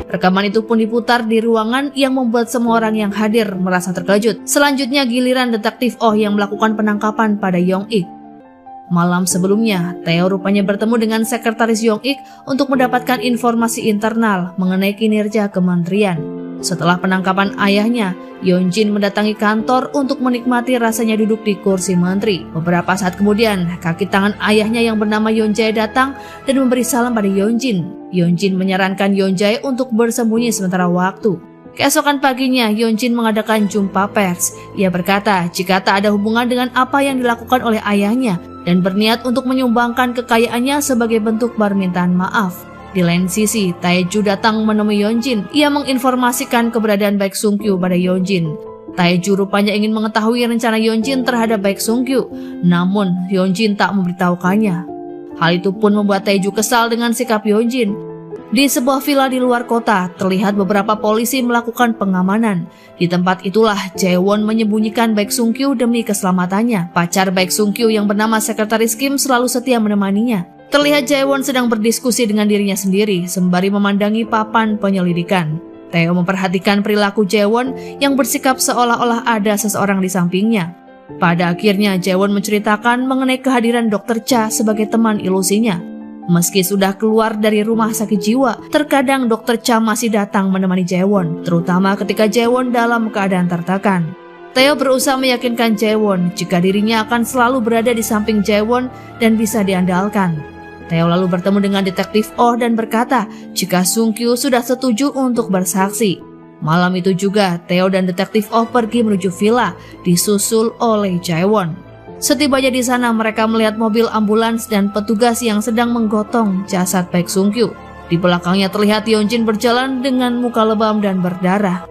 Speaker 1: Rekaman itu pun diputar di ruangan yang membuat semua orang yang hadir merasa terkejut. Selanjutnya giliran detektif Oh yang melakukan penangkapan pada Yong-ik. Malam sebelumnya, Tae-oh rupanya bertemu dengan sekretaris Yong-ik untuk mendapatkan informasi internal mengenai kinerja kementerian. Setelah penangkapan ayahnya, Yeonjin mendatangi kantor untuk menikmati rasanya duduk di kursi menteri. Beberapa saat kemudian, kaki tangan ayahnya yang bernama Yeonjae datang dan memberi salam pada Yeonjin. Yeonjin menyarankan Yeonjae untuk bersembunyi sementara waktu. Keesokan paginya, Yeonjin mengadakan jumpa pers. Ia berkata jika tak ada hubungan dengan apa yang dilakukan oleh ayahnya dan berniat untuk menyumbangkan kekayaannya sebagai bentuk permintaan maaf. Di lain sisi, Tae-ju datang menemui Yeonjin. Ia menginformasikan keberadaan Baek Sung-kyu pada Yeonjin. Tae-ju rupanya ingin mengetahui rencana Yeonjin terhadap Baek Sung-kyu, namun Yeonjin tak memberitahukannya. Hal itu pun membuat Tae-ju kesal dengan sikap Yeonjin. Di sebuah villa di luar kota, terlihat beberapa polisi melakukan pengamanan. Di tempat itulah Jae-won menyembunyikan Baek Sung-kyu demi keselamatannya. Pacar Baek Sung-kyu yang bernama Sekretaris Kim selalu setia menemaninya. Terlihat Jae-won sedang berdiskusi dengan dirinya sendiri sembari memandangi papan penyelidikan. Tae-oh memperhatikan perilaku Jae-won yang bersikap seolah-olah ada seseorang di sampingnya. Pada akhirnya Jae-won menceritakan mengenai kehadiran Dr. Cha sebagai teman ilusinya. Meski sudah keluar dari rumah sakit jiwa, terkadang Dr. Cha masih datang menemani Jae-won, terutama ketika Jae-won dalam keadaan tertekan. Tae-oh berusaha meyakinkan Jae-won jika dirinya akan selalu berada di samping Jae-won dan bisa diandalkan. Tae-oh lalu bertemu dengan detektif Oh dan berkata jika Sung-kyu sudah setuju untuk bersaksi. Malam itu juga Tae-oh dan detektif Oh pergi menuju villa, disusul oleh Jae-won. Setibanya di sana mereka melihat mobil ambulans dan petugas yang sedang menggotong jasad Baek Sung-kyu. Di belakangnya terlihat Yeonjin berjalan dengan muka lebam dan berdarah.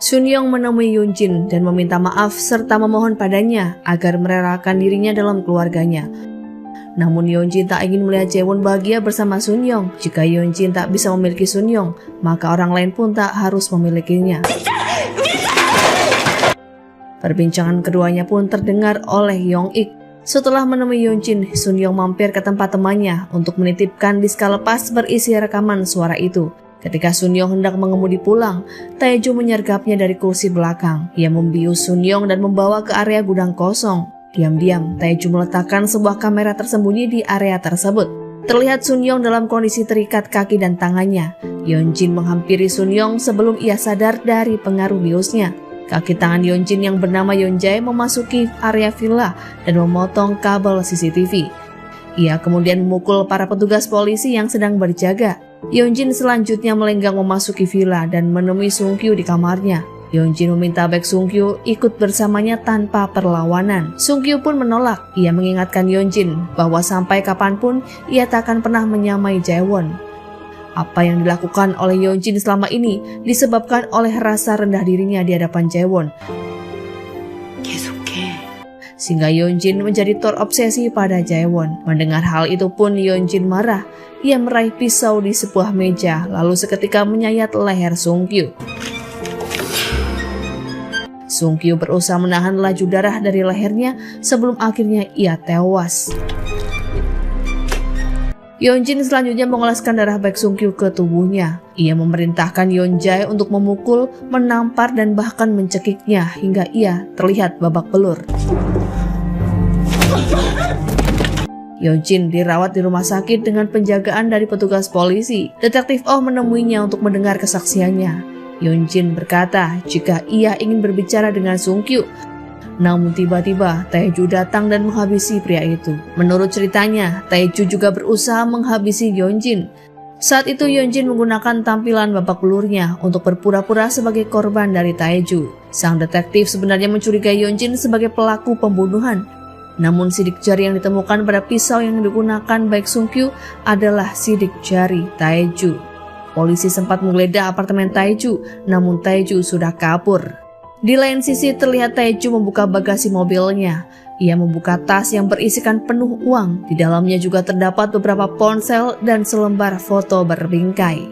Speaker 1: Sun-young menemui Yeonjin dan meminta maaf serta memohon padanya agar merelakan dirinya dalam keluarganya. Namun Yeonjin tak ingin melihat Jae-won bahagia bersama Sun-young. Jika Yeonjin tak bisa memiliki Sun-young, maka orang lain pun tak harus memilikinya. Perbincangan keduanya pun terdengar oleh Yong-ik. Setelah menemui Yeonjin, Sun-young mampir ke tempat temannya untuk menitipkan disk lepas berisi rekaman suara itu. Ketika Sun Yong hendak mengemudi pulang, Tae-ju menyergapnya dari kursi belakang. Ia membius Sun Yong dan membawa ke area gudang kosong. Diam-diam, Tae-ju meletakkan sebuah kamera tersembunyi di area tersebut. Terlihat Sun Yong dalam kondisi terikat kaki dan tangannya. Yeonjin menghampiri Sun Yong sebelum ia sadar dari pengaruh biusnya. Kaki tangan Yeonjin yang bernama Yeonjae memasuki area villa dan memotong kabel CCTV. Ia kemudian memukul para petugas polisi yang sedang berjaga. Yeonjin selanjutnya melenggang memasuki villa dan menemui Sung-kyu di kamarnya. Yeonjin meminta Baek Sung-kyu ikut bersamanya tanpa perlawanan. Sung-kyu pun menolak. Ia mengingatkan Yeonjin bahwa sampai kapanpun ia tak akan pernah menyamai Jaewon. Apa yang dilakukan oleh Yeonjin selama ini disebabkan oleh rasa rendah dirinya di hadapan Jaewon.
Speaker 5: 계속해.
Speaker 1: Sehingga Yeonjin menjadi terobsesi pada Jaewon. Mendengar hal itu pun Yeonjin marah. Ia meraih pisau di sebuah meja lalu seketika menyayat leher Sung-kyu. Sung-kyu berusaha menahan laju darah dari lehernya sebelum akhirnya ia tewas. Yeonjin selanjutnya mengoleskan darah Baek Sung-kyu ke tubuhnya. Ia memerintahkan Yeonjae untuk memukul, menampar dan bahkan mencekiknya hingga ia terlihat babak belur. Yeonjin dirawat di rumah sakit dengan penjagaan dari petugas polisi. Detektif Oh menemuinya untuk mendengar kesaksiannya. Yeonjin berkata jika ia ingin berbicara dengan Sung-kyu. Namun tiba-tiba Tae-ju datang dan menghabisi pria itu. Menurut ceritanya, Tae-ju juga berusaha menghabisi Yeonjin. Saat itu Yeonjin menggunakan tampilan babak belurnya untuk berpura-pura sebagai korban dari Tae-ju. Sang detektif sebenarnya mencurigai Yeonjin sebagai pelaku pembunuhan. Namun sidik jari yang ditemukan pada pisau yang digunakan Baek Sung-kyu adalah sidik jari Tae-ju. Polisi sempat menggeledah apartemen Tae-ju, namun Tae-ju sudah kabur. Di lain sisi terlihat Tae-ju membuka bagasi mobilnya. Ia membuka tas yang berisikan penuh uang. Di dalamnya juga terdapat beberapa ponsel dan selembar foto berbingkai.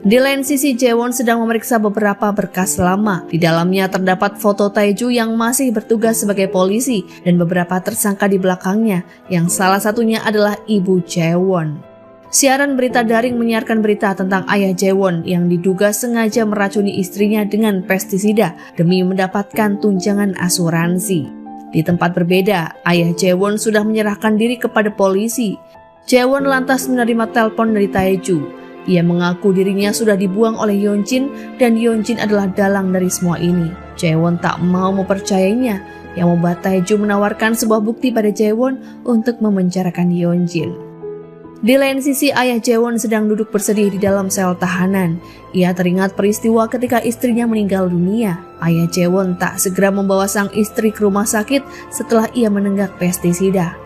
Speaker 1: Di lain sisi Jaewon sedang memeriksa beberapa berkas lama. Di dalamnya terdapat foto Tae-ju yang masih bertugas sebagai polisi dan beberapa tersangka di belakangnya, yang salah satunya adalah ibu Jaewon. Siaran berita daring menyiarkan berita tentang ayah Jaewon yang diduga sengaja meracuni istrinya dengan pestisida demi mendapatkan tunjangan asuransi. Di tempat berbeda, ayah Jaewon sudah menyerahkan diri kepada polisi. Jaewon lantas menerima telepon dari Tae-ju. Ia mengaku dirinya sudah dibuang oleh Yeonjin dan Yeonjin adalah dalang dari semua ini. Jaewon tak mau mempercayainya, yang membuat Tae-ju menawarkan sebuah bukti pada Jaewon untuk memenjarakan Yeonjin. Di lain sisi, ayah Jaewon sedang duduk bersedih di dalam sel tahanan. Ia teringat peristiwa ketika istrinya meninggal dunia. Ayah Jaewon tak segera membawa sang istri ke rumah sakit setelah ia menenggak pestisida.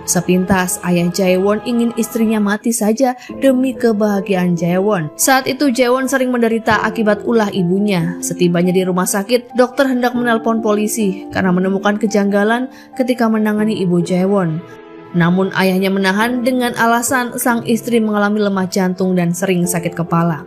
Speaker 1: Sepintas, ayah Jaewon ingin istrinya mati saja demi kebahagiaan Jaewon. Saat itu Jaewon sering menderita akibat ulah ibunya. Setibanya di rumah sakit, dokter hendak menelpon polisi karena menemukan kejanggalan ketika menangani ibu Jaewon. Namun ayahnya menahan dengan alasan sang istri mengalami lemah jantung dan sering sakit kepala.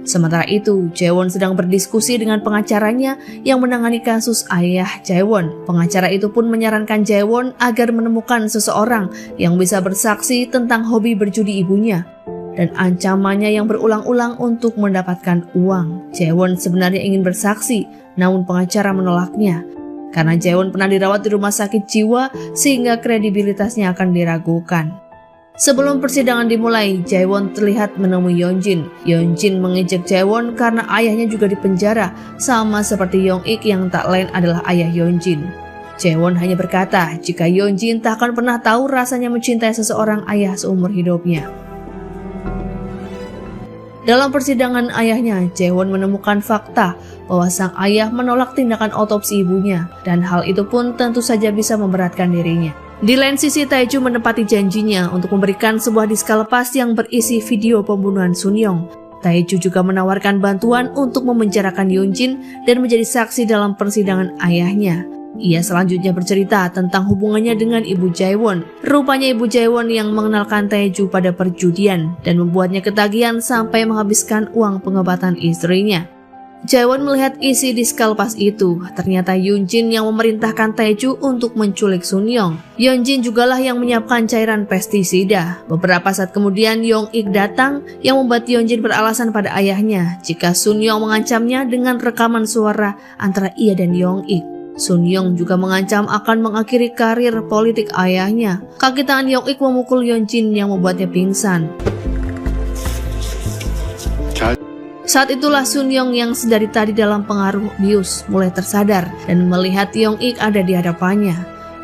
Speaker 1: Sementara itu, Jaewon sedang berdiskusi dengan pengacaranya yang menangani kasus ayah Jaewon. Pengacara itu pun menyarankan Jaewon agar menemukan seseorang yang bisa bersaksi tentang hobi berjudi ibunya dan ancamannya yang berulang-ulang untuk mendapatkan uang. Jaewon sebenarnya ingin bersaksi, namun pengacara menolaknya karena Jaewon pernah dirawat di rumah sakit jiwa sehingga kredibilitasnya akan diragukan. Sebelum persidangan dimulai, Jaewon terlihat menemui Yeonjin. Yeonjin mengejek Jaewon karena ayahnya juga dipenjara, sama seperti Yong-ik yang tak lain adalah ayah Yeonjin. Jaewon hanya berkata jika Yeonjin tak akan pernah tahu rasanya mencintai seseorang ayah seumur hidupnya. Dalam persidangan ayahnya, Jaewon menemukan fakta bahwa sang ayah menolak tindakan otopsi ibunya, dan hal itu pun tentu saja bisa memberatkan dirinya. Di lain sisi, Tae-ju menepati janjinya untuk memberikan sebuah diska lepas yang berisi video pembunuhan Sun Yong. Tae-ju juga menawarkan bantuan untuk memenjarakan Yeonjin dan menjadi saksi dalam persidangan ayahnya. Ia selanjutnya bercerita tentang hubungannya dengan ibu Jaewon. Rupanya ibu Jaewon yang mengenalkan Tae-ju pada perjudian dan membuatnya ketagihan sampai menghabiskan uang pengobatan istrinya. Jaewon melihat isi diskal pas itu. Ternyata Yoonjin yang memerintahkan Taeju untuk menculik Sunyoung. Yoonjin jugalah yang menyiapkan cairan pestisida. Beberapa saat kemudian Yong-ik datang yang membuat Yoonjin beralasan pada ayahnya jika Sunyoung mengancamnya dengan rekaman suara antara ia dan Yong-ik. Sunyoung juga mengancam akan mengakhiri karir politik ayahnya. Kaki tangan Yong-ik memukul Yoonjin yang membuatnya pingsan. Saat itulah Sunyoung yang sedari tadi dalam pengaruh bius mulai tersadar dan melihat Yong-ik ada di hadapannya.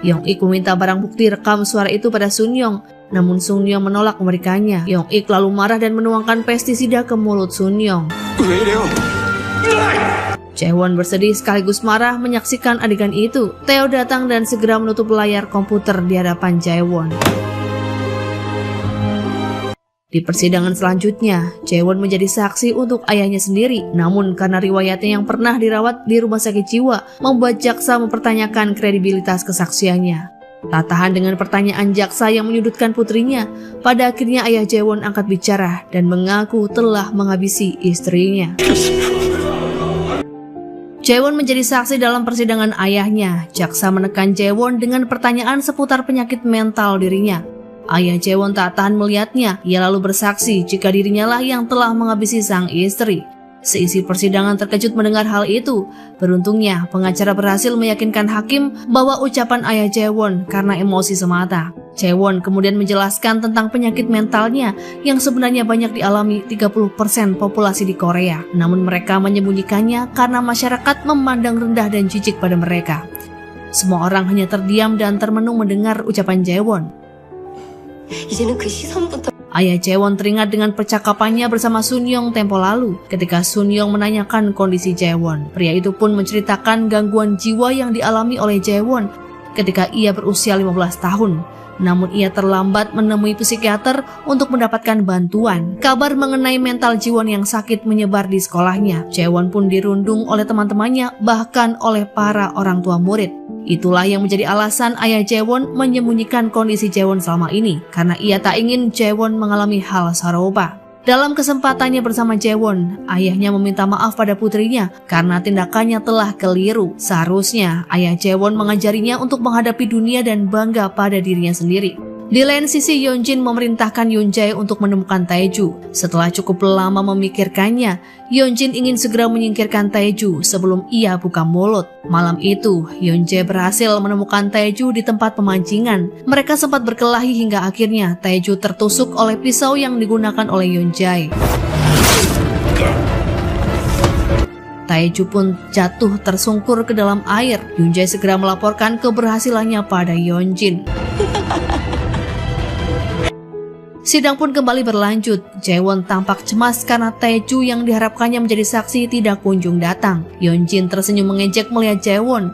Speaker 1: Yong-ik meminta barang bukti rekam suara itu pada Sunyoung, namun Sunyoung menolak memberikannya. Yong-ik lalu marah dan menuangkan pestisida ke mulut Sunyoung. Jaewon bersedih sekaligus marah menyaksikan adegan itu. Tae datang dan segera menutup layar komputer di hadapan Jaewon. Di persidangan selanjutnya, Jaewon menjadi saksi untuk ayahnya sendiri. Namun karena riwayatnya yang pernah dirawat di rumah sakit jiwa, membuat jaksa mempertanyakan kredibilitas kesaksiannya. Tak tahan dengan pertanyaan jaksa yang menyudutkan putrinya, pada akhirnya ayah Jaewon angkat bicara dan mengaku telah menghabisi istrinya. Jaewon menjadi saksi dalam persidangan ayahnya. Jaksa menekan Jaewon dengan pertanyaan seputar penyakit mental dirinya. Ayah Jaewon tak tahan melihatnya. Ia lalu bersaksi jika dirinya lah yang telah menghabisi sang istri. Seisi persidangan terkejut mendengar hal itu. Beruntungnya, pengacara berhasil meyakinkan hakim bahwa ucapan ayah Jaewon karena emosi semata. Jaewon kemudian menjelaskan tentang penyakit mentalnya yang sebenarnya banyak dialami 30% populasi di Korea. Namun mereka menyembunyikannya karena masyarakat memandang rendah dan jijik pada mereka. Semua orang hanya terdiam dan termenung mendengar ucapan Jaewon.
Speaker 5: 이제는 그 시선부터
Speaker 1: Ayah Jaewon teringat dengan percakapannya bersama Sunyoung tempo lalu ketika Sunyoung menanyakan kondisi Jaewon. Pria itu pun menceritakan gangguan jiwa yang dialami oleh Jaewon ketika ia berusia 15 tahun. Namun ia terlambat menemui psikiater untuk mendapatkan bantuan. Kabar mengenai mental Jaewon yang sakit menyebar di sekolahnya. Jaewon pun dirundung oleh teman-temannya, bahkan oleh para orang tua murid. Itulah yang menjadi alasan ayah Jaewon menyembunyikan kondisi Jaewon selama ini, karena ia tak ingin Jaewon mengalami hal serupa. Dalam kesempatannya bersama Jaewon, ayahnya meminta maaf pada putrinya karena tindakannya telah keliru. Seharusnya ayah Jaewon mengajarinya untuk menghadapi dunia dan bangga pada dirinya sendiri. Di lain sisi, Yoonjin memerintahkan Yoonjae untuk menemukan Taeju. Setelah cukup lama memikirkannya, Yoonjin ingin segera menyingkirkan Taeju sebelum ia buka mulut. Malam itu, Yoonjae berhasil menemukan Taeju di tempat pemancingan. Mereka sempat berkelahi hingga akhirnya Taeju tertusuk oleh pisau yang digunakan oleh Yoonjae. Taeju pun jatuh tersungkur ke dalam air. Yoonjae segera melaporkan keberhasilannya pada Yoonjin. Sidang pun kembali berlanjut. Jaewon tampak cemas karena Taeju yang diharapkannya menjadi saksi tidak kunjung datang. Yoonjin tersenyum mengejek melihat Jaewon.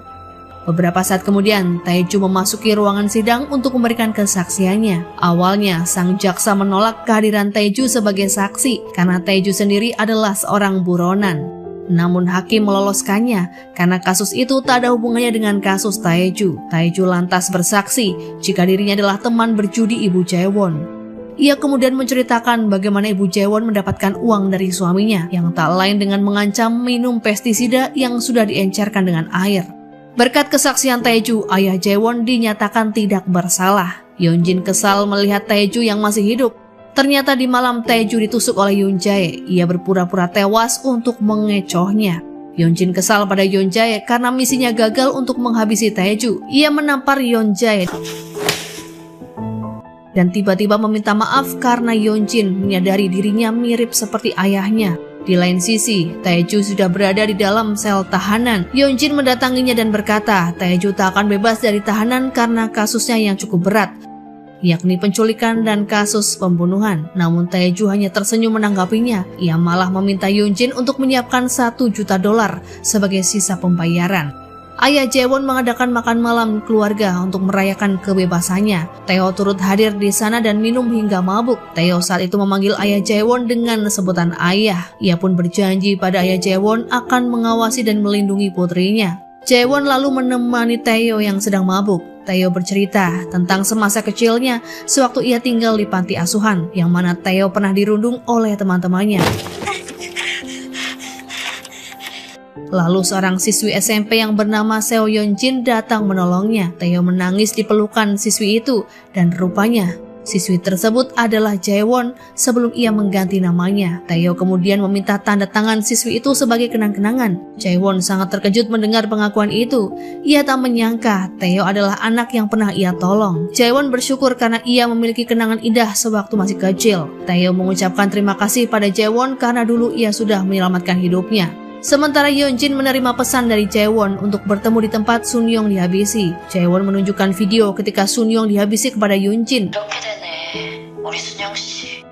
Speaker 1: Beberapa saat kemudian, Taeju memasuki ruangan sidang untuk memberikan kesaksiannya. Awalnya, sang jaksa menolak kehadiran Taeju sebagai saksi karena Taeju sendiri adalah seorang buronan. Namun hakim meloloskannya karena kasus itu tak ada hubungannya dengan kasus Taeju. Taeju lantas bersaksi jika dirinya adalah teman berjudi ibu Jaewon. Ia kemudian menceritakan bagaimana ibu Jaewon mendapatkan uang dari suaminya yang tak lain dengan mengancam minum pestisida yang sudah diencerkan dengan air. Berkat kesaksian Taeju, ayah Jaewon dinyatakan tidak bersalah. Yoonjin kesal melihat Taeju yang masih hidup. Ternyata di malam Taeju ditusuk oleh Yoonjae. Ia berpura-pura tewas untuk mengecohnya. Yoonjin kesal pada Yoonjae karena misinya gagal untuk menghabisi Taeju. Ia menampar Yoonjae dan tiba-tiba meminta maaf karena Yoonjin menyadari dirinya mirip seperti ayahnya. Di lain sisi, Taeju sudah berada di dalam sel tahanan. Yoonjin mendatanginya dan berkata, Taeju tak akan bebas dari tahanan karena kasusnya yang cukup berat, yakni penculikan dan kasus pembunuhan. Namun Taeju hanya tersenyum menanggapinya. Ia malah meminta Yoonjin untuk menyiapkan $1 juta sebagai sisa pembayaran. Ayah Jaewon mengadakan makan malam keluarga untuk merayakan kebebasannya. Tae-ho turut hadir di sana dan minum hingga mabuk. Tae-ho saat itu memanggil ayah Jaewon dengan sebutan ayah. Ia pun berjanji pada ayah Jaewon akan mengawasi dan melindungi putrinya. Jaewon lalu menemani Tae-ho yang sedang mabuk. Tae-ho bercerita tentang semasa kecilnya sewaktu ia tinggal di panti asuhan, yang mana Tae-ho pernah dirundung oleh teman-temannya. Lalu seorang siswi SMP yang bernama Seo Yeonjin datang menolongnya. Taeyo menangis di pelukan siswi itu dan rupanya siswi tersebut adalah Jaewon sebelum ia mengganti namanya. Taeyo kemudian meminta tanda tangan siswi itu sebagai kenang-kenangan. Jaewon sangat terkejut mendengar pengakuan itu. Ia tak menyangka Taeyo adalah anak yang pernah ia tolong. Jaewon bersyukur karena ia memiliki kenangan indah sewaktu masih kecil. Taeyo mengucapkan terima kasih pada Jaewon karena dulu ia sudah menyelamatkan hidupnya. Sementara Yeonjin menerima pesan dari Jaewon untuk bertemu di tempat Sunyong dihabisi. Jaewon menunjukkan video ketika Sunyong dihabisi kepada Yeonjin.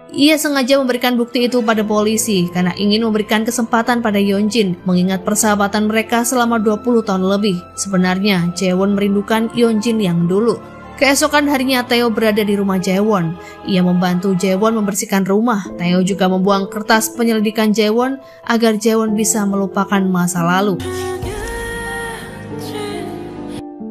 Speaker 1: Ia sengaja memberikan bukti itu pada polisi karena ingin memberikan kesempatan pada Yeonjin mengingat persahabatan mereka selama 20 tahun lebih. Sebenarnya Jaewon merindukan Yeonjin yang dulu. Keesokan harinya Taeyo berada di rumah Jaewon. Ia membantu Jaewon membersihkan rumah. Taeyo juga membuang kertas penyelidikan Jaewon agar Jaewon bisa melupakan masa lalu.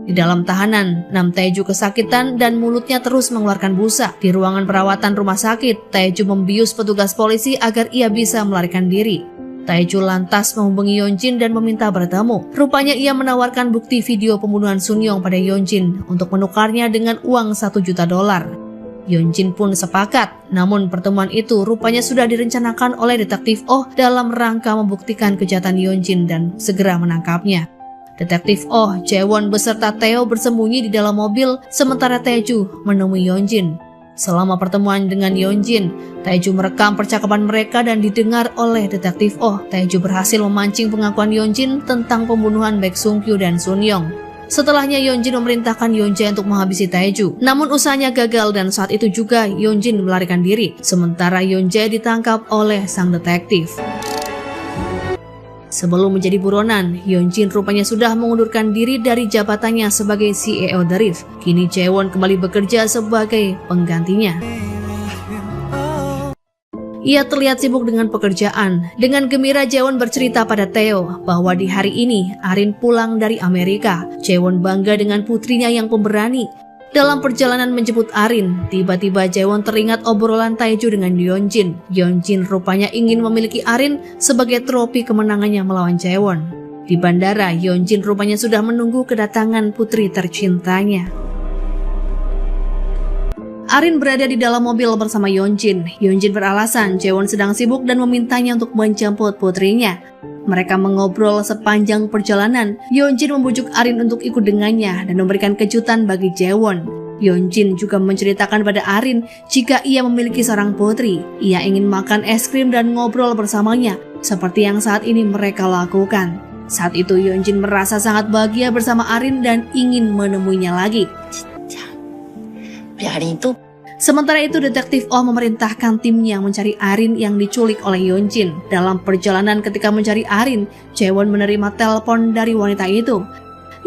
Speaker 1: Di dalam tahanan, Nam Taeju kesakitan dan mulutnya terus mengeluarkan busa. Di ruangan perawatan rumah sakit, Taeju membius petugas polisi agar ia bisa melarikan diri. Taeju lantas menghubungi Yeonjin dan meminta bertemu. Rupanya ia menawarkan bukti video pembunuhan Sunyong pada Yeonjin untuk menukarnya dengan uang $1 juta. Yeonjin pun sepakat, namun pertemuan itu rupanya sudah direncanakan oleh detektif Oh dalam rangka membuktikan kejahatan Yeonjin dan segera menangkapnya. Detektif Oh, Jaewon beserta Taeyo bersembunyi di dalam mobil sementara Taeju menemui Yeonjin. Selama pertemuan dengan Yeonjin, Taeju merekam percakapan mereka dan didengar oleh detektif Oh. Taeju berhasil memancing pengakuan Yeonjin tentang pembunuhan Baek Sung-kyu dan Sunyong. Setelahnya Yeonjin memerintahkan Yeonjae untuk menghabisi Taeju. Namun usahanya gagal dan saat itu juga Yeonjin melarikan diri. Sementara Yeonjae ditangkap oleh sang detektif. Sebelum menjadi buronan, Yeonjin rupanya sudah mengundurkan diri dari jabatannya sebagai CEO The Rift. Kini Jaewon kembali bekerja sebagai penggantinya. Ia terlihat sibuk dengan pekerjaan. Dengan gembira Jaewon bercerita pada Taeyo bahwa di hari ini Arin pulang dari Amerika. Jaewon bangga dengan putrinya yang pemberani. Dalam perjalanan menjemput Arin, tiba-tiba Jaewon teringat obrolan Taeju dengan Yeonjin. Yeonjin rupanya ingin memiliki Arin sebagai trofi kemenangannya melawan Jaewon. Di bandara, Yeonjin rupanya sudah menunggu kedatangan putri tercintanya. Arin berada di dalam mobil bersama Yeonjin. Yeonjin beralasan Jaewon sedang sibuk dan memintanya untuk menjemput putrinya. Mereka mengobrol sepanjang perjalanan. Yeonjin membujuk Arin untuk ikut dengannya dan memberikan kejutan bagi Jaewon. Yeonjin juga menceritakan pada Arin jika ia memiliki seorang putri. Ia ingin makan es krim dan ngobrol bersamanya, seperti yang saat ini mereka lakukan. Saat itu Yeonjin merasa sangat bahagia bersama Arin dan ingin menemuinya lagi. Sementara itu detektif Oh memerintahkan timnya mencari Arin yang diculik oleh Yeonjin. Dalam perjalanan ketika mencari Arin, Jaewon menerima telepon dari wanita itu.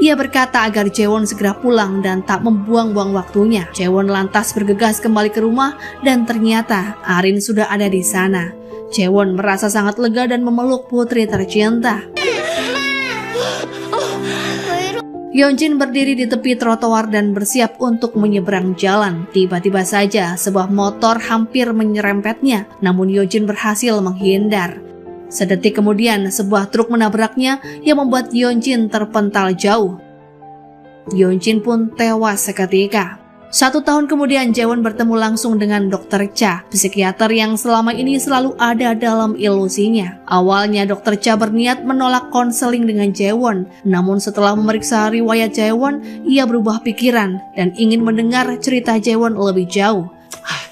Speaker 1: Ia berkata agar Jaewon segera pulang dan tak membuang-buang waktunya. Jaewon lantas bergegas kembali ke rumah dan ternyata Arin sudah ada di sana. Jaewon merasa sangat lega dan memeluk putri tercinta. Yeonjin berdiri di tepi trotoar dan bersiap untuk menyeberang jalan. Tiba-tiba saja sebuah motor hampir menyerempetnya, namun Yeonjin berhasil menghindar. Sedetik kemudian sebuah truk menabraknya yang membuat Yeonjin terpental jauh. Yeonjin pun tewas seketika. 1 tahun kemudian Jaewon bertemu langsung dengan Dr. Cha, psikiater yang selama ini selalu ada dalam ilusinya. Awalnya Dr. Cha berniat menolak konseling dengan Jaewon, namun setelah memeriksa riwayat Jaewon, ia berubah pikiran dan ingin mendengar cerita Jaewon lebih jauh.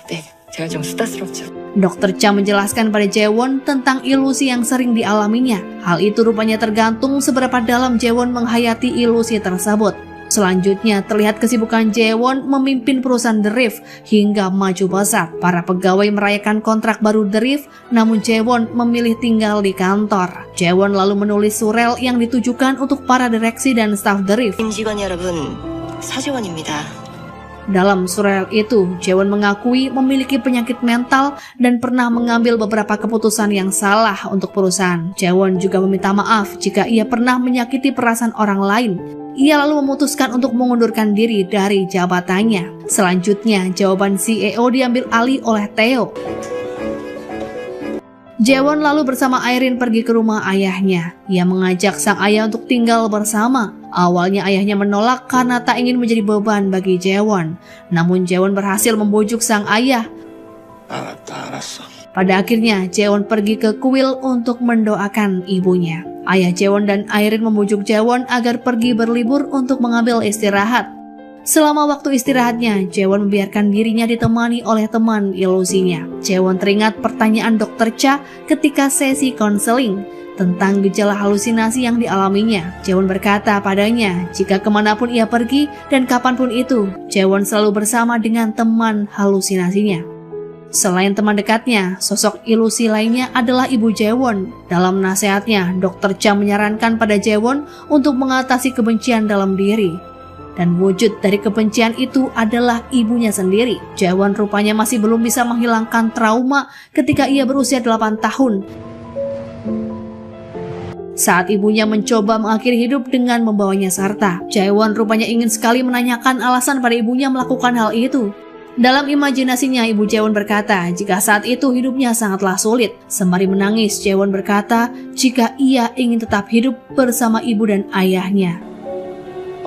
Speaker 2: 네, 제가 좀 수다스럽죠.
Speaker 1: Dr. Cha menjelaskan pada Jaewon tentang ilusi yang sering dialaminya. Hal itu rupanya tergantung seberapa dalam Jaewon menghayati ilusi tersebut. Selanjutnya terlihat kesibukan Jaewon memimpin perusahaan The Rift hingga maju pesat. Para pegawai merayakan kontrak baru The Rift, namun Jaewon memilih tinggal di kantor. Jaewon lalu menulis surel yang ditujukan untuk para direksi dan staf The Rift.
Speaker 5: 임직원 여러분, 사직원입니다.
Speaker 1: Dalam surel itu, Jaewon mengakui memiliki penyakit mental dan pernah mengambil beberapa keputusan yang salah untuk perusahaan. Jaewon juga meminta maaf jika ia pernah menyakiti perasaan orang lain. Ia lalu memutuskan untuk mengundurkan diri dari jabatannya. Selanjutnya, jawaban CEO diambil alih oleh Taeyo. Jaewon lalu bersama Irene pergi ke rumah ayahnya. Ia mengajak sang ayah untuk tinggal bersama. Awalnya ayahnya menolak karena tak ingin menjadi beban bagi Jaewon. Namun Jaewon berhasil membujuk sang ayah.
Speaker 3: 알았어.
Speaker 1: Pada akhirnya Jaewon pergi ke kuil untuk mendoakan ibunya. Ayah Jaewon dan Irene membujuk Jaewon agar pergi berlibur untuk mengambil istirahat. Selama waktu istirahatnya, Jaewon membiarkan dirinya ditemani oleh teman ilusinya. Jaewon teringat pertanyaan Dr. Cha ketika sesi konseling tentang gejala halusinasi yang dialaminya. Jaewon berkata padanya jika kemanapun ia pergi dan kapanpun itu, Jaewon selalu bersama dengan teman halusinasinya. Selain teman dekatnya, sosok ilusi lainnya adalah ibu Jaewon. Dalam nasihatnya, Dr. Cha menyarankan pada Jaewon untuk mengatasi kebencian dalam diri. Dan wujud dari kebencian itu adalah ibunya sendiri. Jaewon rupanya masih belum bisa menghilangkan trauma ketika ia berusia 8 tahun. Saat ibunya mencoba mengakhiri hidup dengan membawanya serta, Jaewon rupanya ingin sekali menanyakan alasan pada ibunya melakukan hal itu. Dalam imajinasinya, ibu Jaewon berkata jika saat itu hidupnya sangatlah sulit. Sembari menangis, Jaewon berkata jika ia ingin tetap hidup bersama ibu dan ayahnya.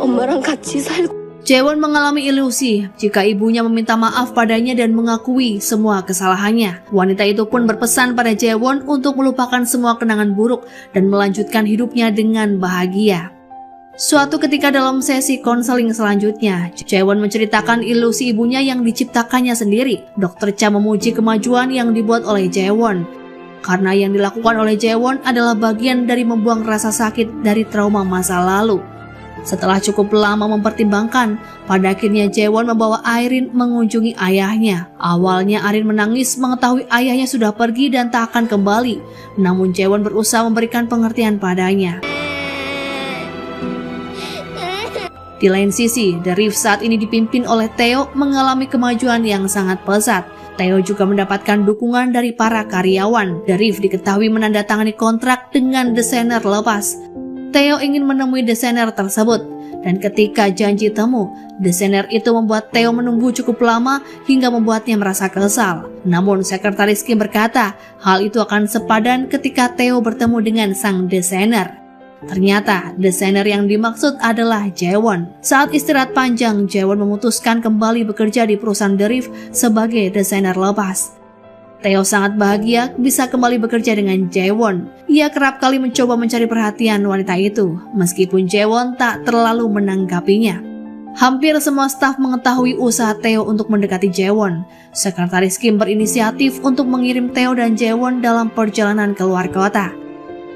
Speaker 5: 엄마랑 같이 살고
Speaker 1: Jaewon mengalami ilusi jika ibunya meminta maaf padanya dan mengakui semua kesalahannya. Wanita itu pun berpesan pada Jaewon untuk melupakan semua kenangan buruk dan melanjutkan hidupnya dengan bahagia. Suatu ketika dalam sesi konseling selanjutnya, Jaewon menceritakan ilusi ibunya yang diciptakannya sendiri. Dr. Cha memuji kemajuan yang dibuat oleh Jaewon. Karena yang dilakukan oleh Jaewon adalah bagian dari membuang rasa sakit dari trauma masa lalu. Setelah cukup lama mempertimbangkan, pada akhirnya Jaewon membawa Irene mengunjungi ayahnya. Awalnya Irene menangis mengetahui ayahnya sudah pergi dan tak akan kembali. Namun Jaewon berusaha memberikan pengertian padanya. Di lain sisi, The Rift saat ini dipimpin oleh Theo mengalami kemajuan yang sangat pesat. Theo juga mendapatkan dukungan dari para karyawan. The Rift diketahui menandatangani kontrak dengan desainer lepas. Theo ingin menemui desainer tersebut, dan ketika janji temu, desainer itu membuat Theo menunggu cukup lama hingga membuatnya merasa kesal. Namun sekretaris Kim berkata hal itu akan sepadan ketika Theo bertemu dengan sang desainer. Ternyata desainer yang dimaksud adalah Jaewon. Saat istirahat panjang, Jaewon memutuskan kembali bekerja di perusahaan The Rift sebagai desainer lepas. Theo sangat bahagia bisa kembali bekerja dengan Jaewon. Ia kerap kali mencoba mencari perhatian wanita itu, meskipun Jaewon tak terlalu menanggapinya. Hampir semua staf mengetahui usaha Theo untuk mendekati Jaewon. Sekretaris Kim berinisiatif untuk mengirim Theo dan Jaewon dalam perjalanan keluar kota.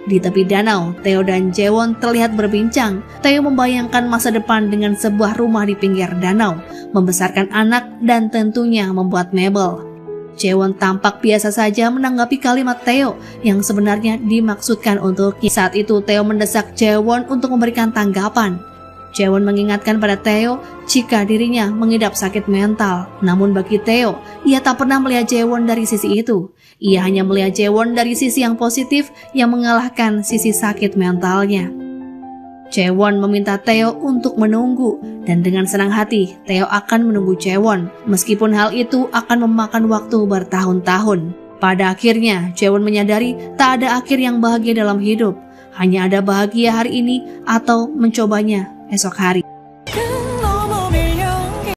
Speaker 1: Di tepi danau, Theo dan Jaewon terlihat berbincang. Theo membayangkan masa depan dengan sebuah rumah di pinggir danau, membesarkan anak, dan tentunya membuat mebel. Jaewon tampak biasa saja menanggapi kalimat Theo yang sebenarnya dimaksudkan untuknya. Saat itu Theo mendesak Jaewon untuk memberikan tanggapan. Jaewon mengingatkan pada Theo jika dirinya mengidap sakit mental. Namun bagi Theo, ia tak pernah melihat Jaewon dari sisi itu. Ia hanya melihat Jaewon dari sisi yang positif yang mengalahkan sisi sakit mentalnya. Jaewon meminta Theo untuk menunggu, dan dengan senang hati Theo akan menunggu Jaewon, meskipun hal itu akan memakan waktu bertahun-tahun. Pada akhirnya, Jaewon menyadari tak ada akhir yang bahagia dalam hidup, hanya ada bahagia hari ini atau mencobanya esok hari.